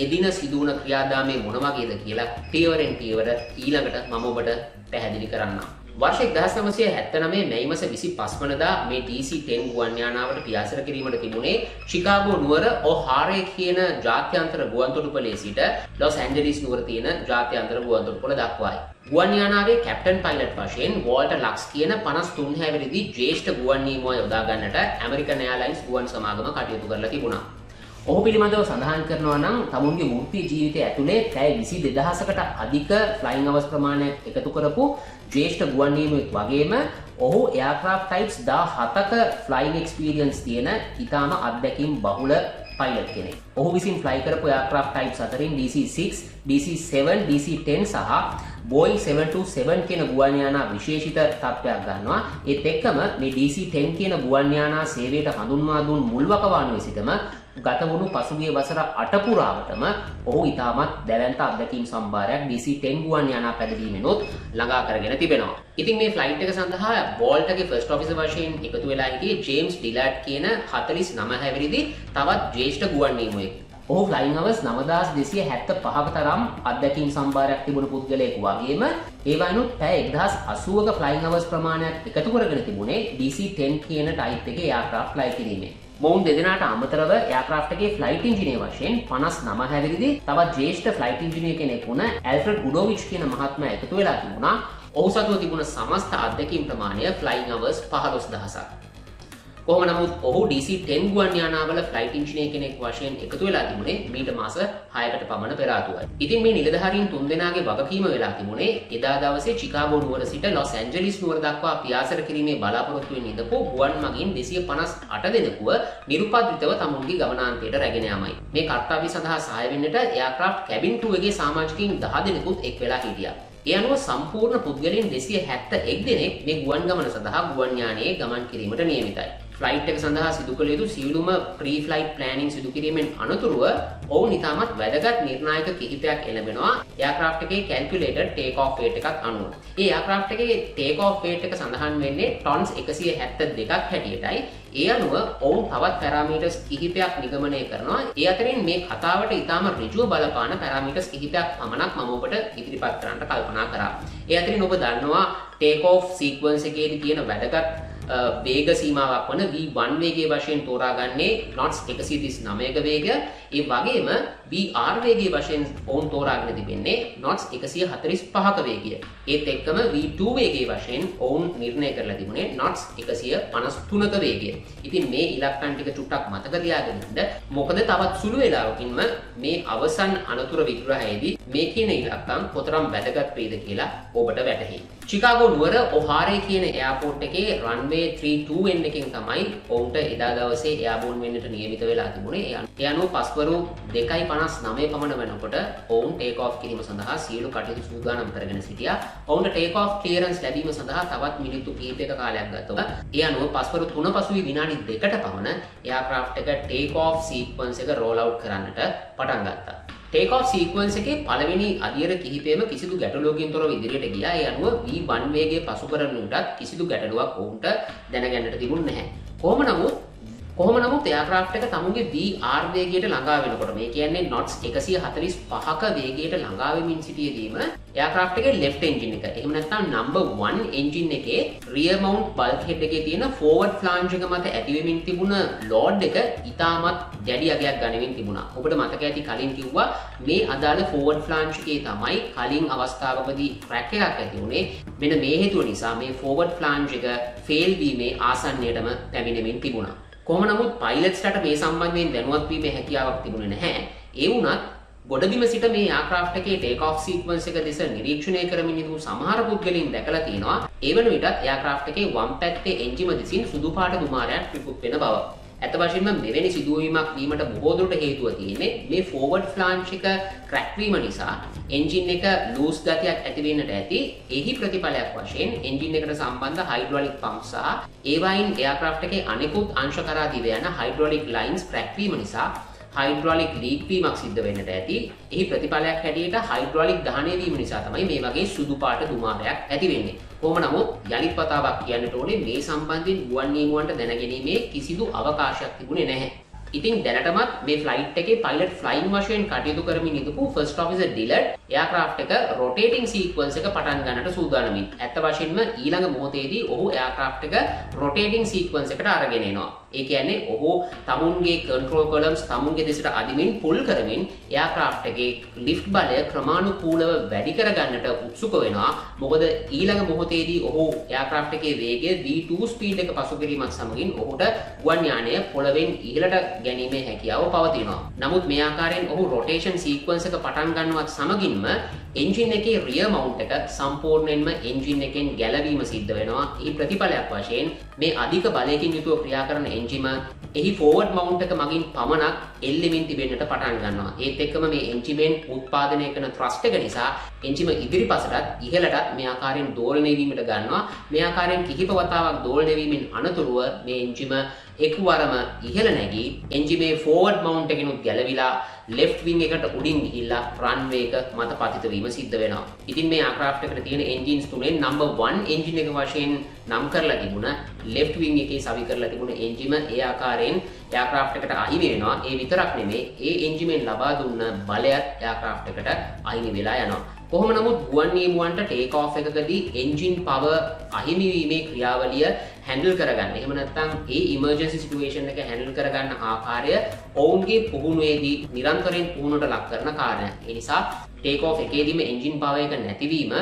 එදින සිදු වුණ ක්‍රියාදාමයේ මොන වගේද කියලා පියවරෙන් පියවර ඊළඟට මම ඔබට පැහැදිලි කරන්නම්. වර්ෂ 1979 මැයි මාස 25 වනදා මේ DC-10 ගුවන් යානාවට පියාසර කිරීමට තිබුණේ ශිකාගෝ නුවර ඔහාරේ කියන ජාත්‍යන්තර ගුවන්තොටුපළේ සිට ලොස් ඇන්ජලිස් නුවර තියෙන ජාත්‍යන්තර ගුවන්තොටුපළ දක්වායි. ගුවන් යානාවේ කැප්ටන් පයිලට් වශයෙන් වෝල්ටර් ලක්ස් කියන 53 හැවිරිදි ජ්‍යෙෂ්ඨ ගුවන් නියමුවා යොදා ගන්නට ඇමරිකන් එයාර්ලයින්ස් ගුවන් සමාගම කටයුතු කරලා තිබුණා. ඔහු පිළිබඳව සඳහන් කරනවා නම් තමුන්ගේ වෘත්තීය ජීවිතය ඇතුලේ පැය 22000කට අධික ෆ්ලයින් අවර්ස් ප්‍රමාණයක් එකතු කරපු ජ්‍යෙෂ්ඨ ගුවන් නියමුවෙක් වගේම ඔහු එයාක්‍රාෆ්ට් ටයිප්ස් 17ක ෆ්ලයින් එක්ස්පීරියන්ස් තියෙන ඉතාම අත්දැකීම් බහුල පයිලට් කෙනෙක්. ඔහු විසින් ෆ්ලයි කරපු එයාක්‍රාෆ්ට් ටයිප්ස් අතරින් DC-6, DC-7, DC-10 සහ Boeing 727 කියන ගුවන් යානා විශේෂිත තත්ත්වයක් ගන්නවා. ඒත් එක්කම මේ DC-10 කියන ගුවන් යානා සේවයට හඳුන්වා දුන් මුල් වකවානුවේ සිටම ගත වුණු පසුගිය වසර 8 පුරාවටම ඔහු ඉතාමත් දැවැන්ත අත්දැකීම් සම්භාරයක් DC-10 ගුවන් යානා පැදවීමෙනොත් ළඟා කරගෙන තිබෙනවා. ඉතින් මේ ෆ්ලයිට් එක සඳහා වෝල්ටර්ගේ ෆර්ස්ට් ඔෆිසර් වශයෙන් එකතු වෙලා හිටියේ ජේම්ස් ඩිලාඩ් කියන 49 හැවිරිදි තවත් ජ්‍යෙෂ්ඨ ගුවන් නියමුවෙක්. ඔහු ෆ්ලයින් අවර්ස් 9275ක තරම් අත්දැකීම් සම්භාරයක් තිබුණු පුද්ගලයෙකු වගේම ඒ වයින්ුත් පැය 1080ක ෆ්ලයින් අවර්ස් ප්‍රමාණයක් එකතු කරගෙන තිබුණේ DC-10 කියන ටයිප් එකේ එයාක්‍රාෆ්ට් ෆ්ලයි කිරීමෙන්. මොවුන් දෙදෙනාට අමතරව එයාක්‍රාෆ්ට් එකේ ෆ්ලයිට් ඉන්ජිනියර් වශයෙන් 59 හැවිරිදි තවත් ජ්‍යෙෂ්ඨ ෆ්ලයිට් ඉන්ජිනියර් කෙනෙක් වුණ ඇල්ෆ්‍රඩ් ගුඩෝවිච් කියන මහත්මයා එකතු වෙලා තිබුණා. ඔහු සතුව තිබුණ සමස්ත අත්දැකීම් ප්‍රමාණය ෆ්ලයින් අවර්ස් 15000ක්. කොහොම නමුත් ඔහු DC-10 ගුවන් යානාවල ෆ්ලයිට් ඉන්ජිනියර් කෙනෙක් වශයෙන් එකතු වෙලා තිබුණේ මීට මාස 6කට පමණ පෙර ආතුවයි. ඉතින් මේ නිලධාරීන් තුන්දෙනාගේ වගකීම වෙලා තිබුණේ එදා දවසේ චිකාගෝ නුවර සිට ලොස් ඇන්ජලිස් නුවර දක්වා පියාසර කිරීමේ බලාපොරොත්තුවෙන් ඉඳපු ගුවන් මගින් 258 දෙනෙකුව නිරුපද්‍රිතව තමුන්ගේ ගමනාන්තයට රැගෙන යාමයි. මේ කර්තව්‍ය සඳහා සහාය වෙන්නට එයාක්‍රාෆ්ට් කැබින් ක්‍රූ එකේ සමාජිකයින් 10 දෙනෙකුත් එක් වෙලා හිටියා. ඒ අනුව සම්පූර්ණ පුද්ගලයන් 271 දෙනෙක් මේ ගුවන් ගමන සඳහා ගුවන් යානයේ ගමන් කිරීමට නියමිතයි. ෆ්ලයිට් එක සඳහා සිදු කළ යුතු සියලුම ප්‍රී ෆ්ලයිට් ප්ලෑනින් සිදු කිරීමෙන් අනතුරුව ඔවුන් ඉතාමත් වැදගත් නිර්ණායක කිහිපයක් එළඹෙනවා එයාක්‍රාෆ්ට් එකේ කැල්කියුලේටඩ් ටේක් ඔෆ් වේට් එකක් අනුව. ඒ එයාක්‍රාෆ්ට් එකේ ටේක් ඔෆ් වේට් එක සඳහන් වෙන්නේ ටොන්ස් 172ක් හැටියටයි. ඒ අනුව ඔවුන් තවත් පැරාමීටර්ස් කිහිපයක් නිගමනය කරනවා. ඒ අතරින් මේ කතාවට ඉතාම ඍජුව බලපාන පැරාමීටර්ස් කිහිපයක් පමණක් මම ඔබට ඉදිරිපත් කරන්න කල්පනා කරා. ඒ අතරින් ඔබ දන්නවා ටේක් ඔෆ් සීක්වන්ස් එකේදී තියෙන වැදගත් වේග සීමාවක් වන V1 වේගයේ වශයෙන් තෝරාගන්නේ knots 139ක වේගය. ඒ වගේම VR වේගයේ වශයෙන් ඔවුන් තෝරාගෙන තිබෙන්නේ knots 145ක වේගය. ඒත් එක්කම V2 වේගයේ වශයෙන් ඔවුන් නිර්ණය කරලා තිබුණේ knots 153ක වේගය. ඉතින් මේ ඉලක්කම් ටික චුට්ටක් මතක තියාගෙන ඉන්න. මොකද තවත් සුළු වේලාවකින්ම මේ අවසන් අනතුර විග්‍රහයේදී මේ කියන ඉලක්කම් කොතරම් වැදගත් වේද කියලා ඔබට වැටහෙයි. චිකාගෝ නුවර ඔහාරේ කියන එයාපෝට් එකේ රන්වේ 32N එකෙන් තමයි ඔවුන්ට එදා දවසේ එයාබෝන් වෙන්නට නියමිත වෙලා තිබුණේ. ඒ අනුව පස්වරු 2:50 59 පමණ වෙනකොට ඔවුන් ටේක් ඔෆ් කිරීම සඳහා සියලු කටයුතු සූදානම් කරගෙන සිටියා. ඔවුන්ට ටේක් ඔෆ් ක්ලියරන්ස් ලැබීම සඳහා තවත් මිනිත්තු කිහිපයක කාලයක් ගතවා. ඒ අනුව පස්වරු 3 පසුවී විනාඩි 2කට පමණ එයාක්‍රාෆ්ට් එක ටේක් ඔෆ් සීක්වන්ස් එක රෝල් අවුට් කරන්නට පටන් ගත්තා. ටේක් ඔෆ් සීක්වන්ස් එකේ පළවෙනි අදියර කිහිපයම කිසිදු ගැටලුවකින් තොරව ඉදිරියට ගියා. ඒ අනුව V1 වේගය පසු කරන උටත් කිසිදු ගැටලුවක් ඔවුන්ට දැනගන්නට තිබුණේ නැහැ. කොහොම නමුත් එයාක්‍රාෆ්ට් එක තමුන්ගේ VR වේගයට ළඟා වෙනකොට මේ කියන්නේ knots 145ක වේගයට ළඟා වෙමින් සිටියේදීම එයාක්‍රාෆ්ට් එකේ left engine එක එහෙම නැත්නම් number 1 engine එකේ rear mount bulkhead එකේ තියෙන forward flange එක මත ඇති වෙමින් තිබුණ load එක ඉතාමත් දැඩි අගයක් ගනිමින් තිබුණා. ඔබට මතක ඇති කලින් කිව්වා මේ අදාළ forward flange එකේ තමයි කලින් අවස්ථාවකදී crack එකක් ඇති වුණේ. මෙන්න මේ හේතුව නිසා මේ forward flange එක fail වීමේ ආසන්නයටම පැමිණෙමින් තිබුණා. කොහොම නමුත් පයිලට්ස්ලට මේ සම්බන්ධයෙන් දැනුවත් වීමේ හැකියාවක් තිබුණේ නැහැ. ඒ වුණත් ගොඩබිම සිට මේ එයාක්‍රාෆ්ට් එකේ ටේක් ඔෆ් සීක්වන්ස් එක දෙස නිරීක්ෂණය කරමින් ඉඳපු සමහර පුද්ගලයන් දැකලා තියෙනවා ඒ වන විටත් එයාක්‍රාෆ්ට් එකේ වම් පැත්තේ එන්ජිම දෙසින් සුදු පාට දුමාරයක් පිපුත් වෙන බව. ඇත්ත වශයෙන්ම මෙවැනි සිදුවීමක් වීමට බොහෝ දුරට හේතුව තියෙන්නේ මේ ෆෝවර්ඩ් ෆ්ලාන්ජ් එක ක්‍රැක් වීම නිසා එන්ජින් එක ලූස් ගතියක් ඇති වෙන්නට ඇති. එහි ප්‍රතිඵලයක් වශයෙන් එන්ජින් එකට සම්බන්ධ හයිඩ්‍රොලික් පම්ප් සහ ඒවායින් එයාක්‍රාෆ්ට් එකේ අනෙකුත් අංශ කරා දිව යන හයිඩ්‍රොලික් ලයින්ස් ක්‍රැක් වීම නිසා හයිඩ්‍රොලික් ලීක් වීමක් සිද්ධ වෙන්නට ඇති. එහි ප්‍රතිඵලයක් හැටියට හයිඩ්‍රොලික් දහනය වීම නිසා තමයි මේ වගේ සුදු පාට දුමාරයක් ඇති වෙන්නේ. කොහොම නමුත් යලිත් වතාවක් කියන්නට ඕනේ මේ සම්බන්ධයෙන් ගුවන් නියමුවන්ට දැනගැනීමේ කිසිදු අවකාශයක් තිබුණේ නැහැ. ඉතින් දැනටමත් මේ ෆ්ලයිට් එකේ පයිලට් ෆ්ලයින් වශයෙන් කටයුතු කරමින් ඉඳපු ෆර්ස්ට් ඔෆිසර් ඩිලර්ඩ් එයාක්‍රාෆ්ට් එක රොටේටිං සීක්වන්ස් එක පටන් ගන්නට සූදානම්යි. ඇත්ත වශයෙන්ම ඊළඟ මොහොතේදී ඔහු එයාක්‍රාෆ්ට් එක රොටේටිං සීක්වන්ස් එකට අරගෙන එනවා. ඒ කියන්නේ ඔහු තමුන්ගේ කන්ට්‍රෝල් කොලම්ස් තමුන්ගේ දෙසට අදිමින් පුල් කරමින් එයාක්‍රාෆ්ට් එකේ ලිෆ්ට් බලය ක්‍රමානුකූලව වැඩි කරගන්නට උත්සුක වෙනවා. මොකද ඊළඟ මොහොතේදී ඔහු එයාක්‍රාෆ්ට් එකේ වේගය V2 ස්පීඩ් එක පසු කිරීමත් සමගින් ඔහුට ගුවන් යානය පොළවෙන් ඉහළට ගැනීමේ හැකියාව පවතිනවා. නමුත් මේ ආකාරයෙන් ඔහු රොටේෂන් සීක්වන්ස් එක පටන් ගන්නවත් සමගින්ම එන්ජින් එකේ රියර් මවුන්ට් එක සම්පූර්ණයෙන්ම එන්ජින් එකෙන් ගැලවීම සිද්ධ වෙනවා. ඒ ප්‍රතිඵලයක් වශයෙන් මේ අධික බලයකින් යුතුව ක්‍රියා කරන එන්ජිම එහි ෆෝවර්ඩ් මවුන්ට් එක මගින් පමණක් එල්ලෙමින් තිබෙන්නට පටන් ගන්නවා. ඒත් එක්කම මේ එන්ජිමෙන් උත්පාදනය කරන ත්‍රස්ට් එක නිසා එන්ජිම ඉදිරිපසටත් ඉහළටත් මේ ආකාරයෙන් දෝලණය වීමට ගන්නවා. මේ ආකාරයෙන් කිහිප වතාවක් දෝලණය වීමෙන් අනතුරුව මේ එන්ජිම එක්වරම ඉහළ නැගී එන්ජිමේ ෆෝවර්ඩ් මවුන්ට් එකෙනුත් ගැලවිලා ලෙෆ්ට් වින් එකට උඩින් ගිහිල්ලා රන්වේ එක මත පතිත වීම සිද්ධ වෙනවා. ඉතින් මේ එයාක්‍රාෆ්ට් එකට තියෙන එන්ජින්ස් තුනෙන් නම්බර් 1 එන්ජින් එක වශයෙන් නම් කරලා තිබුණ ලෙෆ්ට් වින් එකේ සවි කරලා තිබුණ එන්ජිම ඒ ආකාරයෙන් එයාක්‍රාෆ්ට් එකට අහිමි වෙනවා. ඒ විතරක් නෙමෙයි ඒ එන්ජිමෙන් ලබා දුන්න බලයත් එයාක්‍රාෆ්ට් එකට අහිමි වෙලා යනවා. කොහොම නමුත් ගුවන් නියමුවන්ට ටේක් ඔෆ් එකකදී එන්ජින් පවර් අහිමි වීමේ ක්‍රියාවලිය හැන්ඩල් කරගන්න. එහෙම නැත්නම් ඒ ඉමර්ජන්සි සිටුේෂන් එක හැන්ඩල් කරගන්න ආකාරය ඔවුන්ගේ පුහුණුවේදී නිරන්තරයෙන් පුහුණුවට ලක් කරන කාරණයක්. ඒ නිසා ටේක් ඔෆ් එකේදීම එන්ජින් පවර් එක නැතිවීම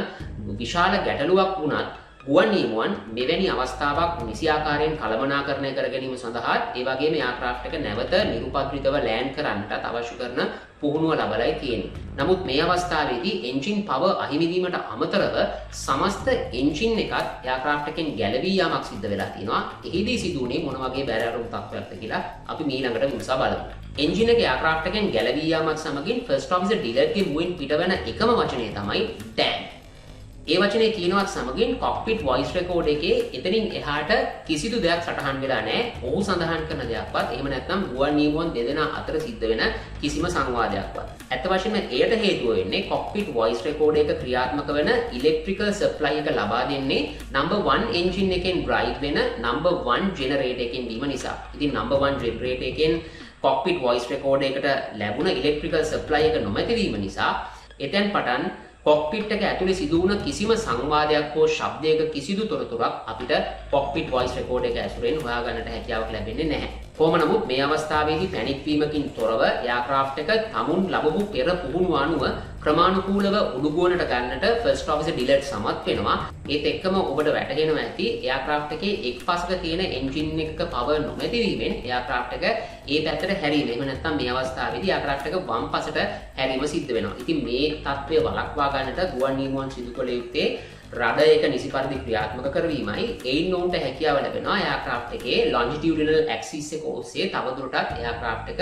විශාල ගැටලුවක් වුණත් ගුවන් නියමුවන් මෙවැනි අවස්ථාවක් නිසි ආකාරයෙන් කළමනාකරණය කර ගැනීම සඳහා ඒ වගේම එයාක්‍රාෆ්ට් එක නැවත නිරුපද්‍රිතව ලෑන්ඩ් කරන්නට අවශ්‍ය කරන පුහුණුව ලබලයි තියෙන්නේ. නමුත් මේ අවස්ථාවේදී එන්ජින් පවර් අහිමි වීමට අමතරව සමස්ත එන්ජින් එකත් එයාක්‍රාෆ්ට් එකෙන් ගැලවී යාමක් සිද්ධ වෙලා තියෙනවා. එහිදී සිදු වුණේ මොන වගේ බැරෑරුම් තත්ත්වයක්ද කියලා අපි ඊළඟට විමසා බලමු. එන්ජින් එක එයාක්‍රාෆ්ට් එකෙන් ගැලවී යාමත් සමගින් ෆර්ස්ට් ඔෆිසර් ඩිලර්ගේ මුවෙන් පිටවන එකම වචනය තමයි ඩෑම්. ඒ වචනේ කියනවත් සමගින් කොක්පිට් වොයිස් රෙකෝඩ් එකේ එතනින් එහාට කිසිදු දෙයක් සටහන් වෙලා නැහැ. ඔහු සඳහන් කරන දෙයක්වත් එහෙම නැත්නම් ගුවන් නියමුවන් දෙදෙනා අතර සිද්ධ වෙන කිසිම සංවාදයක්වත්. ඇත්ත වශයෙන්ම එයට හේතුව වෙන්නේ කොක්පිට් වොයිස් රෙකෝඩ් එක ක්‍රියාත්මක වෙන ඉලෙක්ට්‍රිකල් සප්ලයි එක ලබා දෙන්නේ නම්බර් 1 එන්ජින් එකෙන් ඩ්‍රයිව් වෙන නම්බර් 1 ජෙනරේටර් එකෙන් වීම නිසා. ඉතින් නම්බර් 1 ජෙනරේටර් එකෙන් කොක්පිට් වොයිස් රෙකෝඩ් එකට ලැබුණ ඉලෙක්ට්‍රිකල් සප්ලයි එක නොමැති වීම නිසා එතෙන් පටන් කොක්පිට් එක ඇතුලේ සිදු වුණ කිසිම සංවාදයක් හෝ ශබ්දයක කිසිදු තොරතුරක් අපිට කොක්පිට් වොයිස් රෙකෝඩ් එක ඇසුරෙන් හොයාගන්නට හැකියාවක් ලැබෙන්නේ නැහැ. කොහොම නමුත් මේ අවස්ථාවේදී පැනික් වීමකින් තොරව එයාක්‍රාෆ්ට් එක තමුන් ලැබපු පෙර පුහුණුව අනුව ක්‍රමානුකූලව උඩුගුවනට ගන්නට ෆර්ස්ට් ඔෆිසර් ඩිලර්ඩ් සමත් වෙනවා. ඒත් එක්කම ඔබට වැටහෙනවා ඇති එයාක්‍රාෆ්ට් එකේ එක් පසක තියෙන එන්ජින් එකක පවර් නොමැති වීමෙන් එයාක්‍රාෆ්ට් එක ඒ පැත්තට හැරීම. එහෙම නැත්නම් මේ අවස්ථාවේදී එයාක්‍රාෆ්ට් එක වම් පසට හැරීම සිද්ධ වෙනවා. ඉතින් මේ තත්ත්වය වළක්වා ගන්නට ගුවන් නියමුවන් සිදු කළ යුත්තේ රඩ එක නිසි පරිදි ක්‍රියාත්මක කරවීමයි. එයින් ඔවුන්ට හැකියාව ලැබෙනවා එයාක්‍රාෆ්ට් එකේ longitudinal axis එක ඔස්සේ තවදුරටත් එයාක්‍රාෆ්ට් එක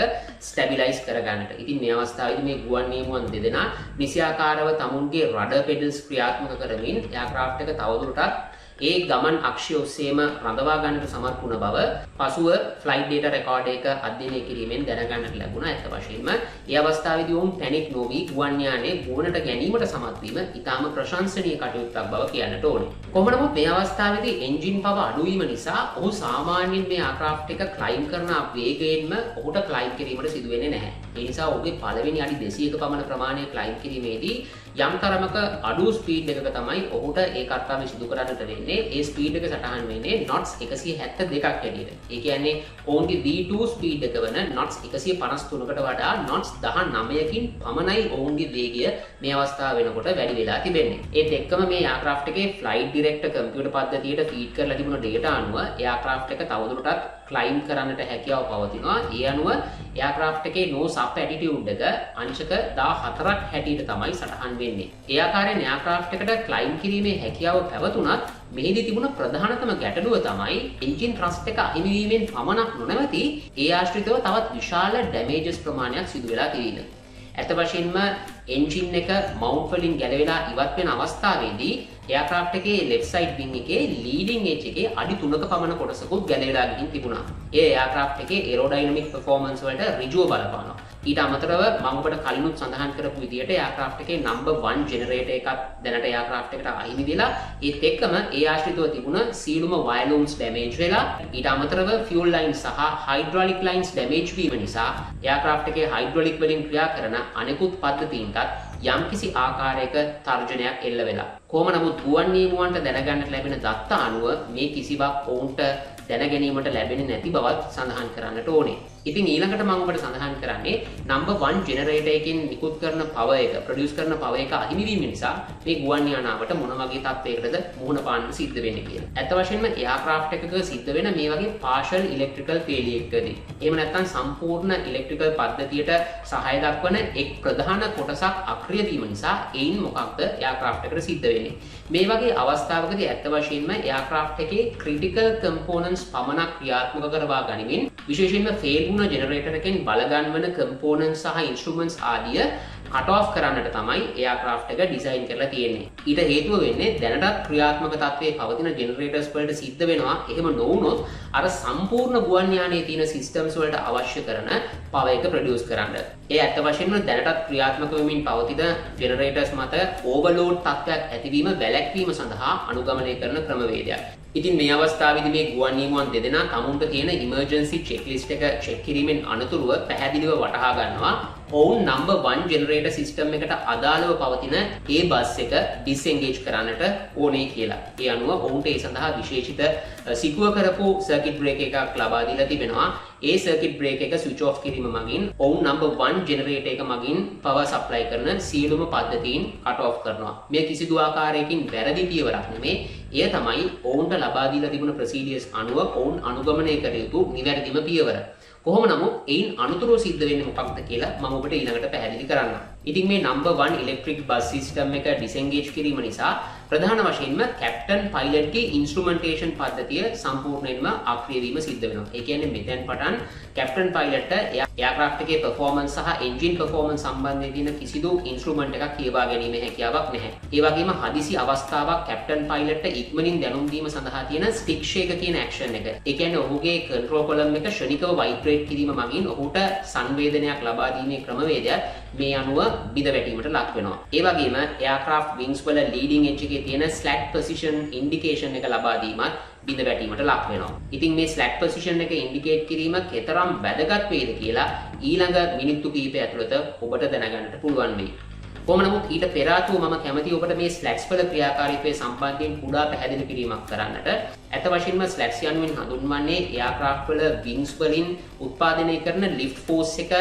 ස්ටැබිලයිස් කරගන්නට. ඉතින් මේ අවස්ථාවේදී මේ ගුවන් නියමුවන් දෙදෙනා නිසියාකාරව තමුන්ගේ රඩර් පෙඩල්ස් ක්‍රියාත්මක කරමින් එයාක්‍රාෆ්ට් එක තවදුරටත් ඒ ගමන් අක්ෂය ඔස්සේම රඳවා ගන්නට සමත් වුණ බව පසුව ෆ්ලයිට් ඩේටා රෙකෝඩ් එක අධ්‍යයනය කිරීමෙන් දැනගන්නට ලැබුණා. ඇත්ත වශයෙන්ම ඒ අවස්ථාවේදී වුන් පැනික් නොවි ගුවන් යානයේ ගුවනට ගැනීමට සමත් වීම ඉතාම ප්‍රශංසනීය කටයුත්තක් බව කියන්නට ඕනේ. කොහොම නමුත් මේ අවස්ථාවේදී එන්ජින් පව අඩු වීම නිසා ඔහු සාමාන්‍යයෙන් මේ එයාක්‍රාෆ්ට් එක ක්ලයිම් කරන වේගයෙන්ම ඔහුට ක්ලයිම් කිරීමට සිදු වෙන්නේ නැහැ. ඒ නිසා ඔහුගේ පළවෙනි අඩි 200ක පමණ ප්‍රමාණය ක්ලයිම් කිරීමේදී යම් තරමක අඩු ස්පීඩ් එකක තමයි ඔහුට ඒ කර්තව්‍ය සිදු කරන්නට වෙන්නේ. ඒ ස්පීඩ් එක සටහන් වෙන්නේ knots 172ක් හැටියට. ඒ කියන්නේ ඔවුන්ගේ V2 ස්පීඩ් එක වන knots 153කට වඩා knots 19කින් පමණයි ඔවුන්ගේ වේගය මේ අවස්ථාව වෙනකොට වැඩි වෙලා තිබෙන්නේ. ඒත් එක්කම මේ එයාක්‍රාෆ්ට් එකේ ෆ්ලයිට් ඩිරෙක්ටර් කම්පියුටර් පද්ධතියට ෆීඩ් කරලා තිබුණ ඩේටා අනුව එයාක්‍රාෆ්ට් එක තවදුරටත් ක්ලයිම් කරන්නට හැකියාව පවතිනවා. ඒ අනුව එයාක්‍රාෆ්ට් එකේ nose up attitude එක අංශක 14ක් හැටියට තමයි සටහන් වෙන්නේ. ඒ ආකාරයෙන් එයාක්‍රාෆ්ට් එකට ක්ලයිම් කිරීමේ හැකියාව පැවතුනත් මෙහිදී තිබුණ ප්‍රධානතම ගැටලුව තමයි එන්ජින් ත්‍රස්ට් එක අහිමි වීමෙන් පමණක් නොනවති ඒ ආශ්‍රිතව තවත් විශාල ඩැමේජස් ප්‍රමාණයක් සිදු වෙලා තිබීම. ඇත්ත වශයෙන්ම එන්ජින් එක මවුන්ට් වලින් ගැලවිලා ඉවත් වෙන අවස්ථාවේදී එයාක්‍රාෆ්ට් එකේ left side wing එකේ leading edge එකේ අඩි 3ක පමණ කොටසකුත් ගැලවිලා ගිහින් තිබුණා. ඒ එයාක්‍රාෆ්ට් එකේ aerodynamic performance වලට ඍජුව බලපානවා. ඊට අමතරව මම ඔබට කලිනුත් සඳහන් කරපු විදිහට එයාක්‍රාෆ්ට් එකේ number 1 generator එකක් දැනට එයාක්‍රාෆ්ට් එකට අහිමි වෙලා ඒත් එක්කම ඒ ආශ්‍රිතව තිබුණ සියලුම wire looms damage වෙලා ඊට අමතරව fuel lines සහ hydraulic lines damage වීම නිසා එයාක්‍රාෆ්ට් එකේ hydraulic වලින් ක්‍රියා කරන අනෙකුත් පද්ධතීන්ටත් යම්කිසි ආකාරයක තර්ජනයක් එල්ල වෙලා. කොහොම නමුත් ගුවන් නියමුවන්ට දැනගන්නට ලැබෙන දත්ත අනුව මේ කිසිවක් ඔවුන්ට දැනගැනීමට ලැබෙන්නේ නැති බවත් සඳහන් කරන්නට ඕනේ. ඉතින් ඊළඟට මම ඔබට සඳහන් කරන්නේ number 1 generator එකකින් නිකුත් කරන power එක produce කරන power එක අහිමි වීම නිසා මේ ගුවන් යානාවට මොන වගේ තත්ත්වයකටද මුහුණ පාන්න සිද්ධ වෙන්නේ කියලා. ඇත්ත වශයෙන්ම එයාක්‍රාෆ්ට් එකක සිද්ධ වෙන මේ වගේ partial electrical failure එකකදී එහෙම නැත්නම් සම්පූර්ණ ඉලෙක්ට්‍රිකල් පද්ධතියට සහාය දක්වන එක් ප්‍රධාන කොටසක් අක්‍රිය වීම නිසා එයින් මොකක්ද එයාක්‍රාෆ්ට් එකට සිද්ධ වෙන්නේ. මේ වගේ අවස්ථාවකදී ඇත්ත වශයෙන්ම එයාක්‍රාෆ්ට් එකේ critical components පමණක් ක්‍රියාත්මක කරවා ගනිමින් විශේෂයෙන්ම fail වුණ ජෙනරේටර් එකෙන් බලගන්වන components සහ instruments ආදිය cut off කරන්නට තමයි එයාක්‍රාෆ්ට් එක ඩිසයින් කරලා තියෙන්නේ. ඊට හේතුව වෙන්නේ දැනටත් ක්‍රියාත්මක තත්ත්වයේ පවතින ජෙනරේටර්ස් වලට සිද්ධ වෙනවා. එහෙම නොවුනොත් අර සම්පූර්ණ ගුවන් යානයේ තියෙන සිස්ටම්ස් වලට අවශ්‍ය කරන power එක ප්‍රොඩියුස් කරන්න. ඒ ඇත්ත වශයෙන්ම දැනටත් ක්‍රියාත්මක වෙමින් පවතින ජෙනරේටර්ස් මත ඕවර්ලෝඩ් තත්ත්වයක් ඇතිවීම වැළැක්වීම සඳහා අනුගමනය කරන ක්‍රමවේදයක්. ඉතින් මේ අවස්ථාවේදී මේ ගුවන් නියමුවන් දෙදෙනා තමුන්ට තියෙන ඉමර්ජන්සි චෙක්ලිස්ට් එක චෙක් කිරීමෙන් අනතුරුව පැහැදිලිව වටහා ගන්නවා ඔවුන් number 1 generator system එකට අදාළව පවතින ඒ බස් එක disengage කරන්නට ඕනේ කියලා. ඒ අනුව ඔවුන්ට ඒ සඳහා විශේෂිත සිකුව කරපු circuit breaker එකක් ලබා දීලා තිබෙනවා. ඒ circuit breaker එක switch off කිරීම මගින් ඔවුන් number 1 generator එක මගින් power supply කරන සියලුම පද්ධතීන් cut off කරනවා. මේ කිසිදු ආකාරයකින් වැරදි පියවරක් නෙමේ. එය තමයි ඔවුන්ට ලබා දීලා තිබුණ procedures අනුව ඔවුන් අනුගමනය කර යුතු නිවැරදිම පියවර. කොහොම නමුත් එයින් අනුතුරුව සිද්ධ වෙන්නේ මොකක්ද කියලා මම ඔබට ඊළඟට පැහැදිලි කරන්නම්. ඉතින් මේ number 1 electric bus system එක disengage කිරීම නිසා ප්‍රධාන වශයෙන්ම captain pilot ගේ instrumentation පද්ධතිය සම්පූර්ණයෙන්ම අක්‍රිය වීම සිද්ධ වෙනවා. ඒ කියන්නේ මෙතෙන් පටන් captain pilot aircraft එකේ performance සහ engine performance සම්බන්ධයෙන් තියෙන කිසිදු instrument එකක් කියවා ගැනීමේ හැකියාවක් නැහැ. ඒ වගේම හදිසි අවස්ථාවක් captain pilot ඉක්මනින් දැනුම් දීම සඳහා තියෙන stick shake කියන action එක. ඒ කියන්නේ ඔහුගේ control column එක ක්ෂණිකව vibrate කිරීම මගින් ඔහුට සංවේදනයක් ලබා දීමේ ක්‍රමවේදයක් මේ අනුව බිඳ වැටීමට ලක් වෙනවා. ඒ වගේම aircraft wings වල leading edge එකේ තියෙන slack position indication එක ලබා දීමත් බිඳ වැටීමට ලක් වෙනවා. ඉතින් මේ slack position එක indicate කිරීම කතරම් වැදගත් වේද කියලා ඊළඟ මිනිත්තු කිහිපය ඇතුළත ඔබට දැනගන්නට පුළුවන් වෙයි. කොහොම නමුත් ඊට පෙර ආතුව මම කැමතියි ඔබට මේ slacks වල ක්‍රියාකාරීත්වය සම්බන්ධයෙන් කුඩා පැහැදිලි කිරීමක් කරන්නට. ඇත්ත වශයෙන්ම slacks යනුවෙන් හඳුන්වන්නේ aircraft වල wings වලින් උත්පාදනය කරන lift force එක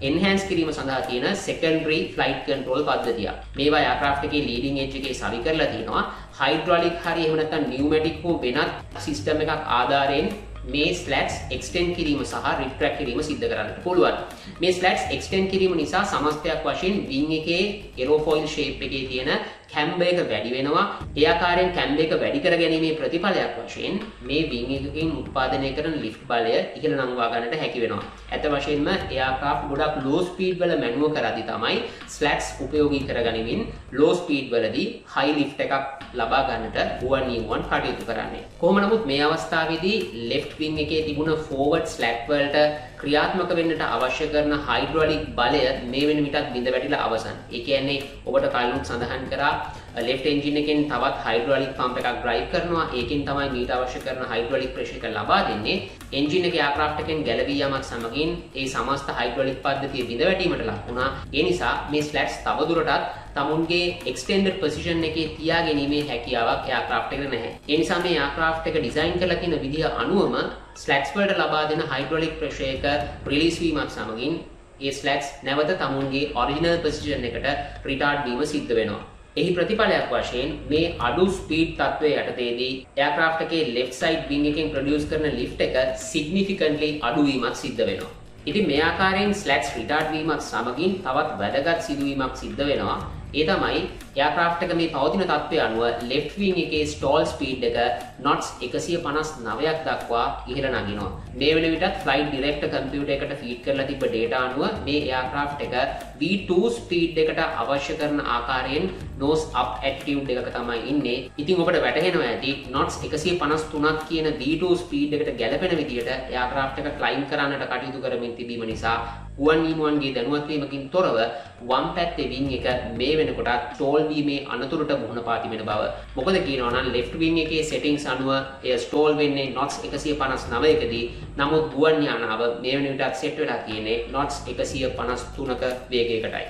enhance කිරීම සඳහා තියෙන secondary flight control පද්ධතියක්. මේවා aircraft එකේ leading edge එකේ සවි කරලා තියෙනවා. hydraulic හරි එහෙම නැත්නම් pneumatic හෝ වෙනත් system එකක් ආධාරයෙන් මේ slats extend කිරීම සහ retract කිරීම සිද්ධ කරන්නට පුළුවන්. මේ slats extend කිරීම නිසා සමස්තයක් වශයෙන් wing එකේ aerofoil shape එකේ තියෙන කැම්බර් එක වැඩි වෙනවා. ඒ ආකාරයෙන් කැම්බර් එක වැඩි කර ගැනීමේ ප්‍රතිඵලයක් වශයෙන් මේ වින් එකකින් උත්පාදනය කරන ලිෆ්ට් බලය ඉහළ නංවා ගන්නට හැකි වෙනවා. ඇත්ත වශයෙන්ම එයාක්‍රාෆ්ට් ගොඩක් ලෝ ස්පීඩ් වල මැනුව කරද්දී තමයි ස්ලැට්ස් උපයෝගී කරගනිමින් ලෝ ස්පීඩ් වලදී හයි ලිෆ්ට් එකක් ලබා ගන්නට ගුවන් නියමුවන් කටයුතු කරන්නේ. කොහොම නමුත් මේ අවස්ථාවේදී ලෙෆ්ට් වින් එකේ තිබුණ ෆෝවර්ඩ් ස්ලැට් වලට ක්‍රියාත්මක වෙන්නට අවශ්‍ය කරන හයිඩ්‍රොලික් බලය මේ වෙන විටත් බිඳ වැටිලා අවසන්. ඒ කියන්නේ ඔබට කලින් සඳහන් කරා ලෙෆ්ට් එන්ජින් එකෙන් තවත් හයිඩ්‍රොලික් පම්ප් එකක් ඩ්‍රයිව් කරනවා. ඒකෙන් තමයි මීට අවශ්‍ය කරන හයිඩ්‍රොලික් ප්‍රෙෂර් එක ලබා දෙන්නේ. එන්ජින් එක එයාක්‍රාෆ්ට් එකෙන් ගැලවී යාමත් සමගින් ඒ සමස්ත හයිඩ්‍රොලික් පද්ධතිය බිඳ වැටීමට ලක් වුණා. ඒ නිසා මේ ස්ලැට්ස් තවදුරටත් තමුන්ගේ එක්ස්ටෙන්ඩඩ් පොසිෂන් එකේ තියා ගැනීමේ හැකියාවක් එයාක්‍රාෆ්ට් එකට නැහැ. ඒ නිසා මේ එයාක්‍රාෆ්ට් එක ඩිසයින් කරලා තියෙන විදිහ අනුවම ස්ලැට්ස් වලට ලබා දෙන හයිඩ්‍රොලික් ප්‍රෙෂර් එක රිලීස් වීමත් සමගින් ඒ ස්ලැට්ස් නැවත තමුන්ගේ ඔරිජිනල් පොසිෂන් එකට රිටාර්ඩ් වීම සිද්ධ වෙනවා. එහි ප්‍රතිඵලයක් වශයෙන් මේ අඩු ස්පීඩ් තත්ත්වයේ යටතේදී එයාක්‍රාෆ්ට් එකේ ලෙෆ්ට් සයිඩ් වින් එකෙන් ප්‍රොඩියුස් කරන ලිෆ්ට් එක සිග්නිෆිකන්ට්ලි අඩු වීමක් සිද්ධ වෙනවා. ඉතින් මේ ආකාරයෙන් ස්ලැට්ස් රිටාර්ඩ් වීමත් සමගින් තවත් වැදගත් සිදුවීමක් සිද්ධ වෙනවා. ඒ තමයි එයාක්‍රාෆ්ට් එක මේ පවතින තත්ත්වය අනුව ලෙෆ්ට් වින් එකේ ස්ටෝල් ස්පීඩ් එක knots 159ක් දක්වා ඉහළ නගිනවා. මේ වෙන විටත් ෆ්ලයිට් ඩිරෙක්ටර් කම්පියුටර් එකට ෆීඩ් කරලා තිබ්බ data අනුව මේ එයාක්‍රාෆ්ට් එක V2 ස්පීඩ් එකට අවශ්‍ය කරන ආකාරයෙන් nose up attitude එකක තමයි ඉන්නේ. ඉතින් ඔබට වැටහෙනවා ඇති knots 153ක් කියන V2 ස්පීඩ් එකට ගැලපෙන විදියට එයාක්‍රාෆ්ට් එක ක්ලයිම්බ් කරන්නට කටයුතු කරමින් තිබීම නිසා ගුවන් නියමුවන්ගේ දැනුවත් වීමකින් තොරව වම් පැත්තේ වින් එක මේ වෙනකොට ස්ටෝල් වීමේ අනතුරට මුහුණ පා තිබෙන බව. මොකද කියනවා නම් ලෙෆ්ට් වින් එකේ සෙටින්ග්ස් අනුව එය ස්ටෝල් වෙන්නේ knots 159කදී. නමුත් ගුවන් යානාව මේ වෙන විටත් සෙට් වෙලා තියෙන්නේ knots 153ක වේගයකටයි.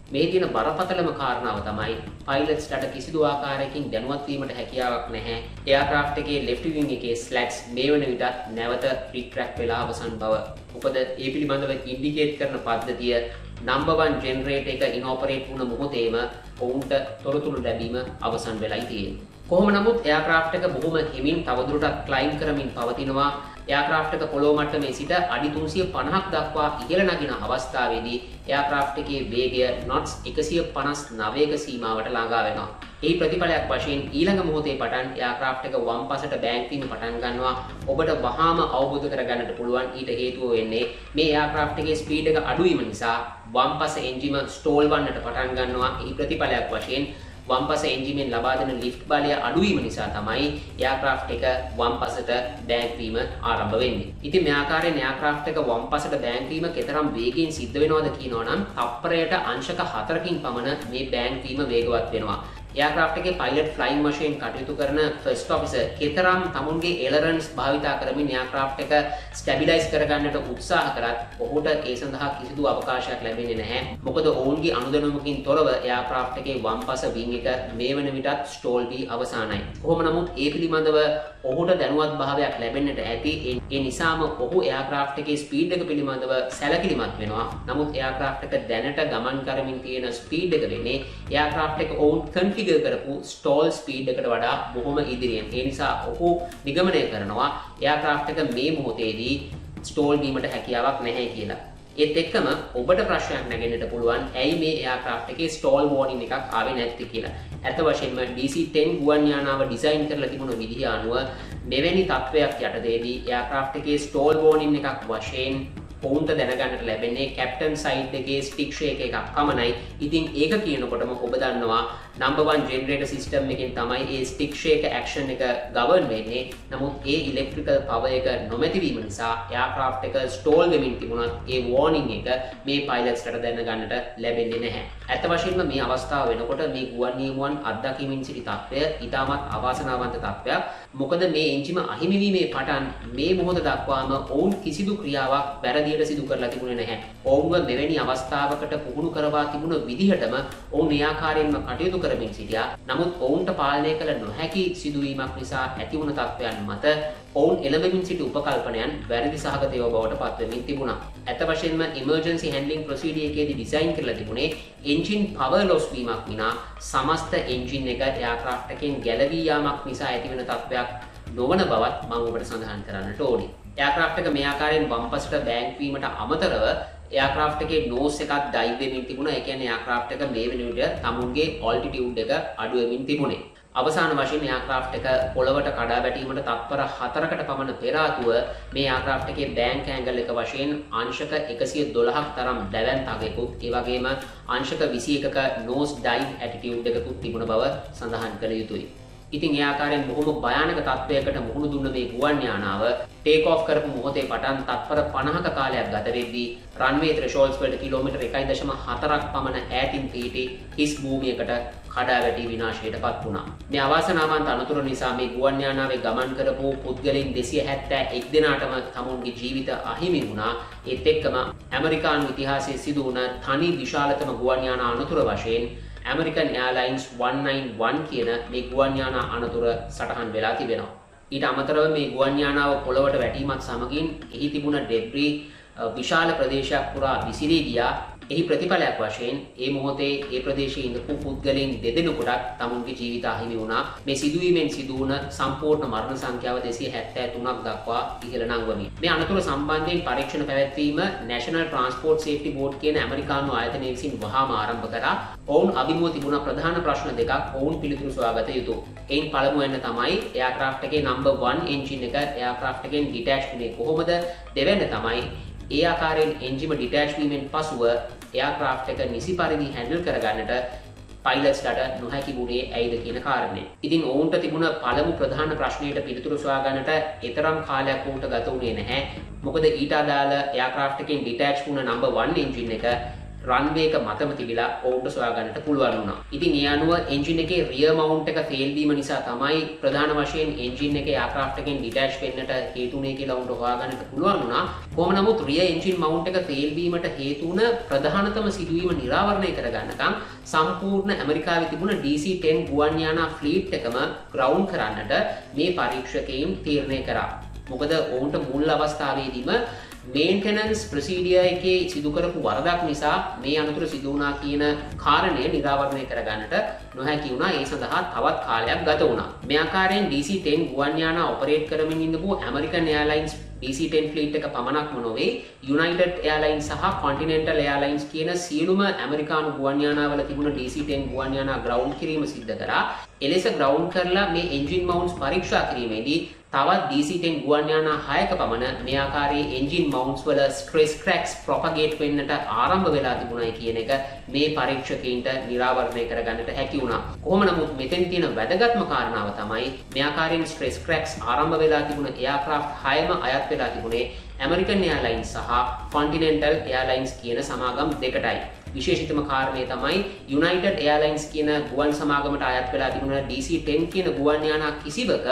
මේ තියෙන බරපතලම කාරණාව තමයි පයිලට්ස්ට කිසිදු ආකාරයකින් දැනුවත් වීමට හැකියාවක් නැහැ. එයාක්‍රාෆ්ට් එකේ ලෙෆ්ට් වින් එකේ ස්ලැට්ස් මේ වෙන විටත් නැවත රිට්‍රැක්ට් වෙලා අවසන් බව. මොකද ඒ පිළිබඳව ඉන්ඩිකේට් කරන පද්ධතිය නම්බර් 1 ජෙනරේටර් එක ඉනෝපරේට් වුණ මොහොතේම ඔවුන්ට තොරතුරු ලැබීම අවසන් වෙලයි තියෙන්නේ. කොහොම නමුත් එයාක්‍රාෆ්ට් එක බොහොම හිමින් තවදුරටත් ක්ලයිම්බ් කරමින් පවතිනවා. එයාක්‍රාෆ්ට් එක පොළොව මට්ටමේ සිට අඩි 350ක් දක්වා ඉහළ නගින අවස්ථාවේදී එයාක්‍රාෆ්ට් එකේ වේගය knots 159ක සීමාවට ළඟා වෙනවා. ඒ ප්‍රතිඵලයක් වශයෙන් ඊළඟ මොහොතේ පටන් එයාක්‍රාෆ්ට් එක වම් පසට බෑන්ක් වීම පටන් ගන්නවා. ඔබට වහාම අවබෝධ කරගන්නට පුළුවන් ඊට හේතුව වෙන්නේ මේ එයාක්‍රාෆ්ට් එකේ ස්පීඩ් එක අඩු වීම නිසා වම් පස එන්ජිම ස්ටෝල් වන්නට පටන් ගන්නවා. ඒ ප්‍රතිඵලයක් වශයෙන් වම් පස එන්ජිමෙන් ලබා දෙන ලිෆ්ට් බලය අඩු වීම නිසා තමයි එයාක්‍රාෆ්ට් එක වම් පසට බෑන්ක් වීම ආරම්භ වෙන්නේ. ඉතින් මේ ආකාරයෙන් එයාක්‍රාෆ්ට් එක වම් පසට බෑන්ක් වීම කෙතරම් වේගයෙන් සිද්ධ වෙනවද කියනවා නම් තප්පරයට අංශක 4කින් පමණ මේ බෑන්ක් වීම වේගවත් වෙනවා. එයාක්‍රාෆ්ට් එකේ පයිලට් ෆ්ලයින් මෂින් කටයුතු කරන ෆස්ට් ඔෆිසර් කෙතරම් තමුන්ගේ එලරන්ස් භාවිතා කරමින් එයාක්‍රාෆ්ට් එක ස්ටැබිලයිස් කරගන්නට උත්සාහ කරත් ඔහුට ඒ සඳහා කිසිදු අවකාශයක් ලැබෙන්නේ නැහැ. මොකද ඔවුන්ගේ අනුදැනුමකින් තොරව එයාක්‍රාෆ්ට් එකේ වම් පස වින් එක මේ වන විටත් ස්ටෝල් වී අවසానයි. කොහොම නමුත් ඒ පිළිබඳව ඔහුට දැනුවත් භාවයක් ලැබෙන්නට ඇති. ඒ නිසාම ඔහු එයාක්‍රාෆ්ට් එකේ ස්පීඩ් එක පිළිබඳව සැලකිලිමත් වෙනවා. නමුත් එයාක්‍රාෆ්ට් එක දැනට ගමන් කරමින් තියෙන ස්පීඩ් එක වෙන්නේ එයාක්‍රාෆ්ට් එක ඔවුන් කන්ෆිගර් කරපු ස්ටෝල් ස්පීඩ් එකට වඩා බොහොම ඉදිරියෙන්. ඒ නිසා ඔහු නිගමනය කරනවා එයාක්‍රාෆ්ට් එක මේ මොහොතේදී ස්ටෝල් වීමට හැකියාවක් නැහැ කියලා. ඒත් එක්කම ඔබට ප්‍රශ්නයක් නැගෙන්නට පුළුවන් ඇයි මේ එයාක්‍රාෆ්ට් එකේ ස්ටෝල් වෝර්නින් එකක් ආවේ නැත්තේ කියලා. ඇත්ත වශයෙන්ම DC-10 ගුවන් යානාව ඩිසයින් කරලා තිබුණ විදිහ අනුව මෙවැනි තත්ත්වයක් යටතේදී එයාක්‍රාෆ්ට් එකේ ස්ටෝල් වෝර්නින් එකක් වශයෙන් ඔවුන්ට දැනගන්නට ලැබෙන්නේ කැප්ටන් සයිඩ් එකේ ස්ටික් ෂේක් එකක් පමණයි. ඉතින් ඒක කියනකොටම ඔබ දන්නවා නම්බර් 1 ජෙනරේටර් සිස්ටම් එකෙන් තමයි ඒ ස්ටික් ෂේක් ඇක්ෂන් එක ගවර්න් වෙන්නේ. නමුත් ඒ ඉලෙක්ට්‍රිකල් පවර් එක නොමැති වීම නිසා එයාක්‍රාෆ්ට් එක ස්ටෝල් වෙමින් තිබුණත් ඒ වෝර්නින් එක මේ පයිලට්ස්ට දැනගන්නට ලැබෙන්නේ නැහැ. ඇත්ත වශයෙන්ම මේ අවස්ථාව වෙනකොට මේ ගුවන් නියමුවන් අත්දැකීමින් සිටි තත්ත්වය ඉතාමත් අවාසනාවන්ත තත්ත්වයක්. මොකද මේ එන්ජිම අහිමි වීමේ පටන් මේ මොහොත දක්වාම ඔවුන් කිසිදු ක්‍රියාවක් වැරදියට සිදු කරලා තිබුණේ නැහැ. ඔවුන්ව මෙවැනි අවස්ථාවකට පුහුණු කරවා තිබුණ විදිහටම ඔවුන් ඒ ආකාරයෙන්ම කටයුතු කරමින් සිටියා. නමුත් ඔවුන්ට පාලනය කළ නොහැකි සිදුවීමක් නිසා ඇති වුණ තත්ත්වයන් මත ඔවුන් එළඹෙමින් සිටි උපකල්පනයන් වැරදි සහගතව බවට පත්වෙමින් තිබුණා. ඇත්ත වශයෙන්ම ඉමර්ජන්සි හැන්ඩ්ලින් ප්‍රොසීඩියර් එකේදී ඩිසයින් කරලා තිබුණේ එන්ජින් පවර් ලොස් වීමක් විනා සමස්ත එන්ජින් එක එයාක්‍රාෆ්ට් එකෙන් ගැලවී යාමක් නිසා ඇතිවන තත්ත්වයක් නොවන බවත් මම ඔබට සඳහන් කරන්නට ඕනේ. එයාක්‍රාෆ්ට් එක මේ ආකාරයෙන් වම් පසට බෑන්ක් වීමට අමතරව එයාක්‍රාෆ්ට් එකේ නෝස් එකක් ඩයිව් වෙමින් තිබුණා. ඒ කියන්නේ එයාක්‍රාෆ්ට් එක මේ වෙන විදිහට තමුන්ගේ ඔල්ටිටියුඩ් එක අඩු වෙමින් තිබුණේ. අවසාන වශයෙන් එයාක්‍රාෆ්ට් එක පොළවට කඩා වැටීමට තත්පර 4කට පමණ පෙර ආතුව මේ එයාක්‍රාෆ්ට් එකේ බෑන්ක් ඇන්ගල් එක වශයෙන් අංශක 112ක් තරම් දැවැන්ත අගයකුත් ඒ වගේම අංශක 21ක නෝස් ඩයිව් ඇටිටියුඩ් එකකුත් තිබුණ බව සඳහන් කළ යුතුයි. ඉතින් ඒ ආකාරයෙන් බොහොම භයානක තත්වයකට මුහුණ දුන්න මේ ගුවන් යානාව ටේක් ඔෆ් කරපු මොහොතේ පටන් තත්පර 50ක කාලයක් ගත වෙද්දී රන්වේ ත්‍රෙෂෝල්ඩ්ස් වලට කිලෝමීටර් 1.4ක් පමණ ඈතින් පිහිටි හිස් භූමියකට කඩා වැටි විනාශයටපත් වුණා. මේ අවාසනාවන්ත අනතුර නිසා මේ ගුවන් යානාවේ ගමන් කරපු පුද්ගලයන් 271 දෙනාටම තමුන්ගේ ජීවිත අහිමි වුණා. ඒත් එක්කම ඇමරිකානු ඉතිහාසයේ සිදු වුණ තනි විශාලතම ගුවන් යානා අනතුර වශයෙන් American Airlines 191 කියන මේ ගුවන් යානා අනතුර සටහන් වෙලා තිබෙනවා. ඊට අමතරව මේ ගුවන් යානාව පොළවට වැටීමත් සමගින් එහි තිබුණ ඩෙබ්‍රි විශාල ප්‍රදේශයක් පුරා විසිරී ගියා. එහි ප්‍රතිඵලයක් වශයෙන් ඒ මොහොතේ ඒ ප්‍රදේශයේ ඉඳපු පුද්ගලයන් දෙදෙනෙකුට තමුන්ගේ ජීවිත අහිමි වුණා. මේ සිදුවීමෙන් සිදු වුණ සම්පූර්ණ මරණ සංඛ්‍යාව 273ක් දක්වා ඉහළ නංවමින්. මේ අනතුර සම්බන්ධයෙන් පරීක්ෂණ පැවැත්වීම National Transport Safety Board කියන ඇමරිකානු ආයතනය විසින් වහාම ආරම්භ කරා. ඔවුන් අභිමුව තිබුණ ප්‍රධාන ප්‍රශ්න දෙකක් ඔවුන් පිළිතුරු සොයාගත යුතුයි. එයින් පළමුවෙන් තමයි එයාක්‍රාෆ්ට් එකේ number 1 එන්ජින් එක එයාක්‍රාෆ්ට් එකෙන් ඩිටැච් වුණේ කොහොමද? දෙවෙනි තමයි ඒ ආකාරයෙන් එන්ජිම ඩිටැච් වීමෙන් පසුව එයාක්‍රාෆ්ට් එක නිසි පරිදි හැන්ඩල් කරගන්නට පයිලට්ස්ලට නොහැකි වුණේ ඇයිද කියන කාරණය. ඉතින් ඔවුන්ට තිබුණ පළමු ප්‍රධාන ප්‍රශ්නයට පිළිතුරු සොයා ගන්නට එතරම් කාලයක් ඔවුන්ට ගත වුණේ නැහැ. මොකද ඊට අදාළ එයාක්‍රාෆ්ට් එකෙන් ඩිටැච් වුණ number 1 එන්ජින් එක රන්වේ එක මතම තිබිලා ඔවුන්ට සොයා ගන්නට පුළුවන් වුණා. ඉතින් ඒ අනුව එන්ජින් එකේ රියර් මවුන්ට් එක ෆේල් වීම නිසා තමයි ප්‍රධාන වශයෙන් එන්ජින් එකේ එයාක්‍රාෆ්ට් එකෙන් ඩිටැච් වෙන්නට හේතු වුණේ කියලා ඔවුන්ට හොයා ගන්නට පුළුවන් වුණා. කොහොම නමුත් රියර් එන්ජින් මවුන්ට් එක ෆේල් වීමට හේතු වුණ ප්‍රධානතම සිදුවීම නිරාවරණය කරගන්නකම් සම්පූර්ණ ඇමරිකාවේ තිබුණ DC-10 ගුවන් යානා ෆ්ලීට් එකම ග්‍රවුන්ඩ් කරන්නට මේ පරීක්ෂකයින් තීරණය කරා. මොකද ඔවුන්ට මුල් අවස්ථාවේදීම මේන්ටෙනන්ස් ප්‍රොසීඩියර් එකේ සිදු කරපු වරදක් නිසා මේ අනතුර සිදු වුණා කියන කාරණය නිරාවරණය කරගන්නට නොහැකි වුණා. ඒ සඳහා තවත් කාලයක් ගත වුණා. මේ ආකාරයෙන් DC-10 ගුවන් යානා ඔපරේට් කරමින් ඉඳපු American Airlines DC-10 ෆ්ලීට් එක පමණක්ම නොවේ United Airlines සහ Continental Airlines කියන සියලුම ඇමරිකානු ගුවන් යානාවල තිබුණ DC-10 ගුවන් යානා ග්‍රවුන්ඩ් කිරීම සිද්ධ කරා. එලෙස ග්‍රවුන්ඩ් කරලා මේ එන්ජින් මවුන්ට්ස් පරීක්ෂා කිරීමේදී තවත් DC-10 ගුවන් යානා 6ක පමණ මේ ආකාරයේ එන්ජින් මවුන්ට්ස් වල ස්ට්‍රෙස් ක්‍රැක්ස් ප්‍රොපගේට් වෙන්නට ආරම්භ වෙලා තිබුණයි කියන එක මේ පරීක්ෂකයින්ට නිරාවරණය කරගන්නට හැකි වුණා. කොහොම නමුත් මෙතෙන් තියෙන වැදගත්ම කාරණාව තමයි මේ ආකාරයෙන් ස්ට්‍රෙස් ක්‍රැක්ස් ආරම්භ වෙලා තිබුණ එයාක්‍රාෆ්ට් 6ම අයත් වෙලා තිබුණේ American Airlines සහ Continental Airlines කියන සමාගම් දෙකටයි. විශේෂිතම කාරණය තමයි United Airlines කියන ගුවන් සමාගමට අයත් වෙලා තිබුණ DC-10 කියන ගුවන් යානා කිසිවක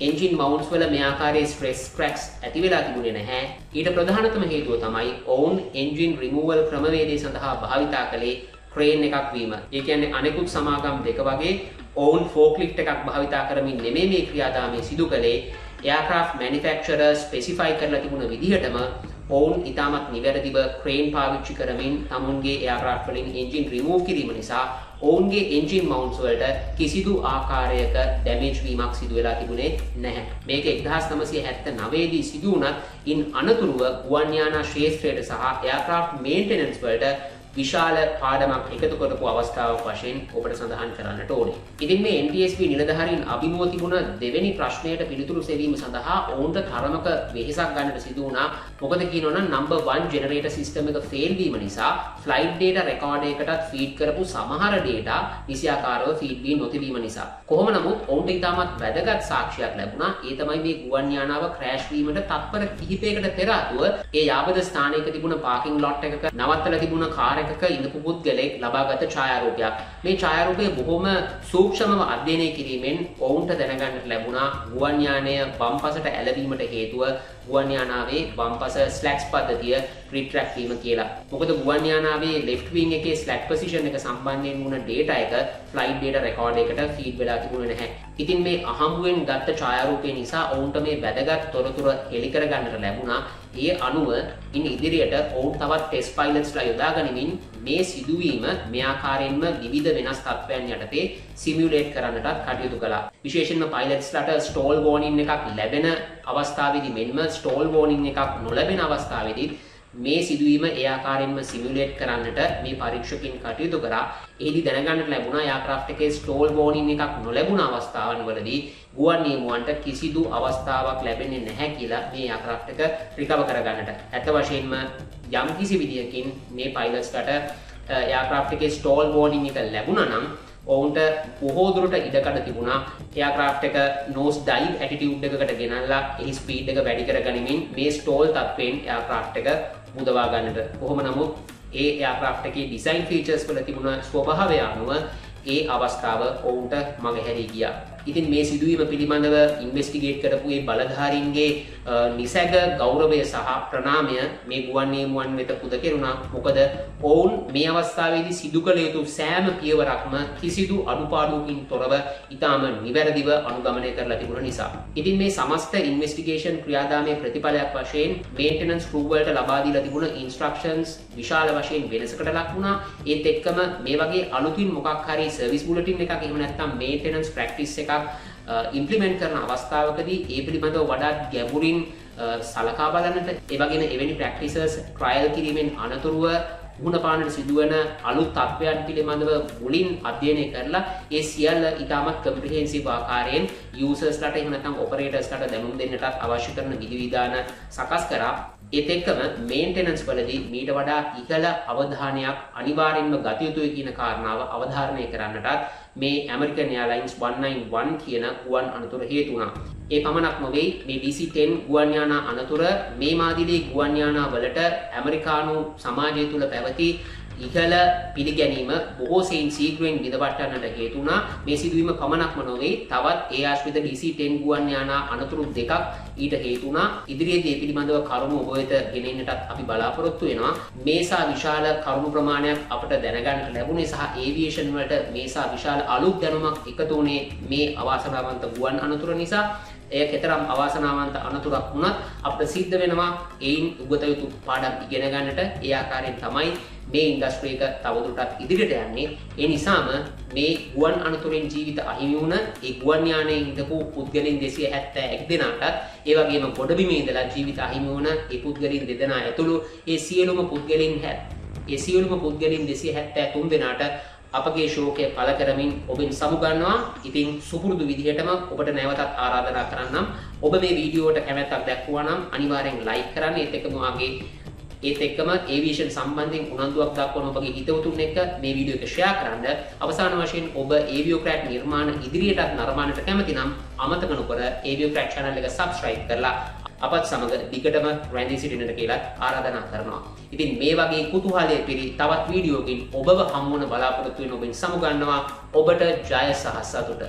එන්ජින් මවුන්ට්ස් වල මේ ආකාරයේ ස්ට්‍රෙස් ක්‍රැක්ස් ඇති වෙලා තිබුණේ නැහැ. ඊට ප්‍රධානතම හේතුව තමයි ඔවුන් එන්ජින් රිමූවල් ක්‍රමවේදය සඳහා භාවිතා කළේ ක්‍රේන් එකක් වීම. ඒ කියන්නේ අනෙකුත් සමාගම් දෙක වගේ ඔවුන් ෆෝක්ලිෆ්ට් එකක් භාවිතා කරමින් නෙමෙයි මේ ක්‍රියාදාමය සිදු කළේ. එයාක්‍රාෆ්ට් මැනුෆැක්චරර්ස් ස්පෙસિෆයි කරලා තිබුණ විදිහටම ඔවුන් ඉතාමත් නිවැරදිව ක්‍රේන් පාවිච්චි කරමින් තමුන්ගේ එයාක්‍රාෆ්ට් වලින් එන්ජින් රිමූව් කිරීම නිසා ඔවුන්ගේ එන්ජින් මවුන්ට්ස් වලට කිසිදු ආකාරයක ඩැමේජ් වීමක් සිදු වෙලා තිබුණේ නැහැ. මේක 1979 දී සිදු වුණත් ඉන් අනතුරුව ගුවන් යානා ශාස්ත්‍රයට සහ එයාක්‍රාෆ්ට් මේන්ටෙනන්ස් වලට විශාල පාඩමක් එකතු කරපු අවස්ථාවක් වශයෙන් ඔබට සඳහන් කරන්නට ඕනේ. ඉතින් මේ NTSB නිලධාරීන් අභිමුව තිබුණ දෙවෙනි ප්‍රශ්නයට පිළිතුරු සෙවීම සඳහා ඔවුන්ට තරමක වෙහෙසක් ගන්නට සිදු වුණා. මොකද කියනවනම් number 1 generator system එක fail වීම නිසා flight data record එකකටත් feed කරපු සමහර data නිසියාකාරව feed වී නොතිබීම නිසා. කොහොම නමුත් ඔවුන්ට ඉතාමත් වැදගත් සාක්ෂියක් ලැබුණා. ඒ තමයි මේ ගුවන් යානාව crash වීමට තත්පර කිහිපයකට පෙර ආතුව ඒ යාබද ස්ථානයක තිබුණ parking lot එකක නවත්තලා තිබුණ කාර් එකක ඉඳපු පුද්ගලෙක් ලබාගත් ඡායාරූපයක්. මේ ඡායාරූපය බොහොම සූක්ෂමව අධ්‍යයනය කිරීමෙන් ඔවුන්ට දැනගන්නට ලැබුණා ගුවන් යානය වම්පසට ඇලවීමට හේතුව ගුවන් යානාවේ වම්පස ස්ලැක්ස් පද්ධතිය රිට්‍රැක්ට් වීම කියලා. මොකද ගුවන් යානාවේ left wing එකේ slack position එක සම්බන්ධයෙන් වුණ data එක flight data record එකට feed වෙලා තිබුණේ නැහැ. ඉතින් මේ අහඹුවෙන් ගත්ත ඡායාරූපය නිසා ඔවුන්ට මේ වැදගත් තොරතුරු හෙළි කරගන්නට ලැබුණා. ඒ අනුව ඉන් ඉදිරියට ඔවුන් තවත් ටෙස්ට් පයිලට්ස්ලා යොදා ගනිමින් මේ සිදුවීම මේ ආකාරයෙන්ම විවිධ වෙනස් තත්ත්වයන් යටතේ සිමියුලේට් කරන්නටත් කටයුතු කළා. විශේෂයෙන්ම පයිලට්ස්ලාට ස්ටෝල් වෝනින් එකක් ලැබෙන අවස්ථාවේදී මෙන්ම ස්ටෝල් වෝනින් එකක් නොලැබෙන අවස්ථාවේදී මේ සිදුවීම ඒ ආකාරයෙන්ම සිමියුලේට් කරන්නට මේ පරීක්ෂකයින් කටයුතු කරා. එහිදී දැනගන්නට ලැබුණා එයාක්‍රාෆ්ට් එකේ ස්ටෝල් වෝනින් එකක් නොලැබුණ අවස්ථාවන් වලදී ගුවන් නියමුවන්ට කිසිදු අවස්ථාවක් ලැබෙන්නේ නැහැ කියලා මේ එයාක්‍රාෆ්ට් එක රිකවර් කරගන්නට. ඇත්ත වශයෙන්ම යම් කිසි විදියකින් මේ පයිලට්ස්ලට එයාක්‍රාෆ්ට් එකේ ස්ටෝල් වෝනින් එක ලැබුණා නම් ඔවුන්ට බොහෝ දුරට ඉඩකඩ තිබුණා එයාක්‍රාෆ්ට් එක නෝස් ඩයිව් ඇටිටියුඩ් එකකට ගෙනල්ලා එහි ස්පීඩ් එක වැඩි කරගනිමින් මේ ස්ටෝල් තත්ත්වයෙන් එයාක්‍රාෆ්ට් එක මුදවා ගන්නට. කොහොම නමුත් ඒ එයාක්‍රාෆ්ට් එකේ ඩිසයින් ෆීචර්ස් වල තිබුණ ස්වභාවය අනුව ඒ අවස්ථාව ඔවුන්ට මගහැරී ගියා. ඉතින් මේ සිදුවීම පිළිබඳව ඉන්වෙස්ටිගේට් කරපු ඒ බලධාරීන්ගේ නිසැක ගෞරවය සහ ප්‍රණාමය මේ ගුවන් නියමුවන් වෙත පුද කෙරුණා. මොකද ඔවුන් මේ අවස්ථාවේදී සිදු කළ යුතු සෑම පියවරක්ම කිසිදු අඩුපාඩුවකින් තොරව ඉතාම නිවැරදිව අනුගමනය කරලා තිබුණ නිසා. ඉතින් මේ සමස්ත ඉන්වෙස්ටිගේෂන් ක්‍රියාදාමයේ ප්‍රතිඵලයක් වශයෙන් මේන්ටනන්ස් ක්‍රූ වලට ලබා දීලා තිබුණ ඉන්ස්ට්‍රක්ෂන්ස් විශාල වශයෙන් වෙනසකට ලක් වුණා. ඒත් එක්කම මේ වගේ අලුතින් මොකක් හරි සර්විස් බුලටින් එකක් එහෙම නැත්නම් මේන්ටනන්ස් ප්‍රැක්ටිස් එකක් ඉම්ප්ලිමෙන්ට් කරන අවස්ථාවකදී ඒ පිළිබඳව වඩාත් ගැඹුරින් සලකා බලන්නට ඒ වගේම එවැනි ප්‍රැක්ටිසස් ට්‍රයල් කිරීමෙන් අනතුරුව මුහුණපාන්නට සිදුවන අලුත් තත්ත්වයන් පිළිබඳව මුලින් අධ්‍යයනය කරලා ඒ සියල්ල ඉතාමත් කම්ප්‍රිහෙන්සිව් ආකාරයෙන් යූසර්ස්ලාට එහෙම නැත්නම් ඔපරේටර්ස්ලාට දැනුම් දෙන්නටත් අවශ්‍ය කරන විධිවිධාන සකස් කරා. ඒත් එක්කම මේන්ටනන්ස් වලදී මීට වඩා ඉහළ අවධානයක් අනිවාර්යෙන්ම ගත යුතුයි කියන කාරණාව අවධාරණය කරන්නටත් මේ ඇමරිකන් එයාර්ලයින්ස් 191 කියන ගුවන් අනතුර හේතු වුණා. ඒ පමණක් නොවේ මේ DC-10 ගුවන් යානා අනතුර මේ මාදිලේ ගුවන් යානා වලට ඇමරිකානු සමාජය තුළ පැවති ඉහළ පිළිගැනීම බොහෝ සෙයින් ශීඝ්‍රයෙන් බිඳවට්ටන්නට හේතු වුණා. මේ සිදුවීම පමණක්ම නොවේ තවත් ඒ ආශ්‍රිත DC-10 ගුවන් යානා අනතුරු දෙකක් ඊට හේතු වුණා. ඉදිරියේදී මේ පිළිබඳව කරුණු ඔබ වෙත ගෙනෙන්නටත් අපි බලාපොරොත්තු වෙනවා. මේසා විශාල කරුණු ප්‍රමාණයක් අපට දැනගන්නට ලැබුණේ සහ ඒවියේෂන් වලට මේසා විශාල අලුත් දැනුමක් එකතු වුණේ මේ අවාසනාවන්ත ගුවන් අනතුර නිසා. එය කෙතරම් අවාසනාවන්ත අනතුරක් වුණත් අපිට සිද්ධ වෙනවා ඒයින් උගත යුතු පාඩම් ඉගෙන ගන්නට. ඒ ආකාරයෙන් තමයි මේ ඉන්ඩස්ට්‍රි එක තවදුරටත් ඉදිරියට යන්නේ. ඒ නිසාම මේ ගුවන් අනතුරෙන් ජීවිත අහිමි වුණ ඒ ගුවන් යානයේ ඉඳපු පුද්ගලයන් 271 දෙනාටත් ඒ වගේම ගොඩබිමේ ඉඳලා ජීවිත අහිමි වුණ ඒ පුද්ගලයන් දෙදෙනා ඇතුළු ඒ සියලුම පුද්ගලයන් 273 දෙනාට අපගේ ශෝකය පළ කරමින් ඔබෙන් සමුගන්නවා. ඉතින් සුපුරුදු විදිහටම ඔබට නැවතත් ආරාධනා කරන්නම්. ඔබ මේ වීඩියෝවට කැමැත්තක් දක්වුවා නම් අනිවාර්යෙන් ලයික් කරන්න. ඒත් එක්කම ඒවියේෂන් සම්බන්ධයෙන් උනන්දුවක් දක්වන ඔබගේ හිතවතුන් එක්ක මේ වීඩියෝ එක ෂෙයා කරන්න. අවසාන වශයෙන් ඔබ ඒවියෝක්‍රැට් නිර්මාණ ඉදිරියටත් නරඹන්නට කැමති නම් අමතක නොකර ඒවියෝක්‍රැට් channel එක subscribe කරලා අපත් සමග දිගටම රැඳී සිටින්නට කියලා ආරාධනා කරනවා. ඉතින් මේ වගේ කුතුහලයේ පිරි තවත් වීඩියෝකින් ඔබව හමු වන බලාපොරොත්තු වෙන ඔබෙන් සමුගන්නවා. ඔබට ජය සහ සතුට.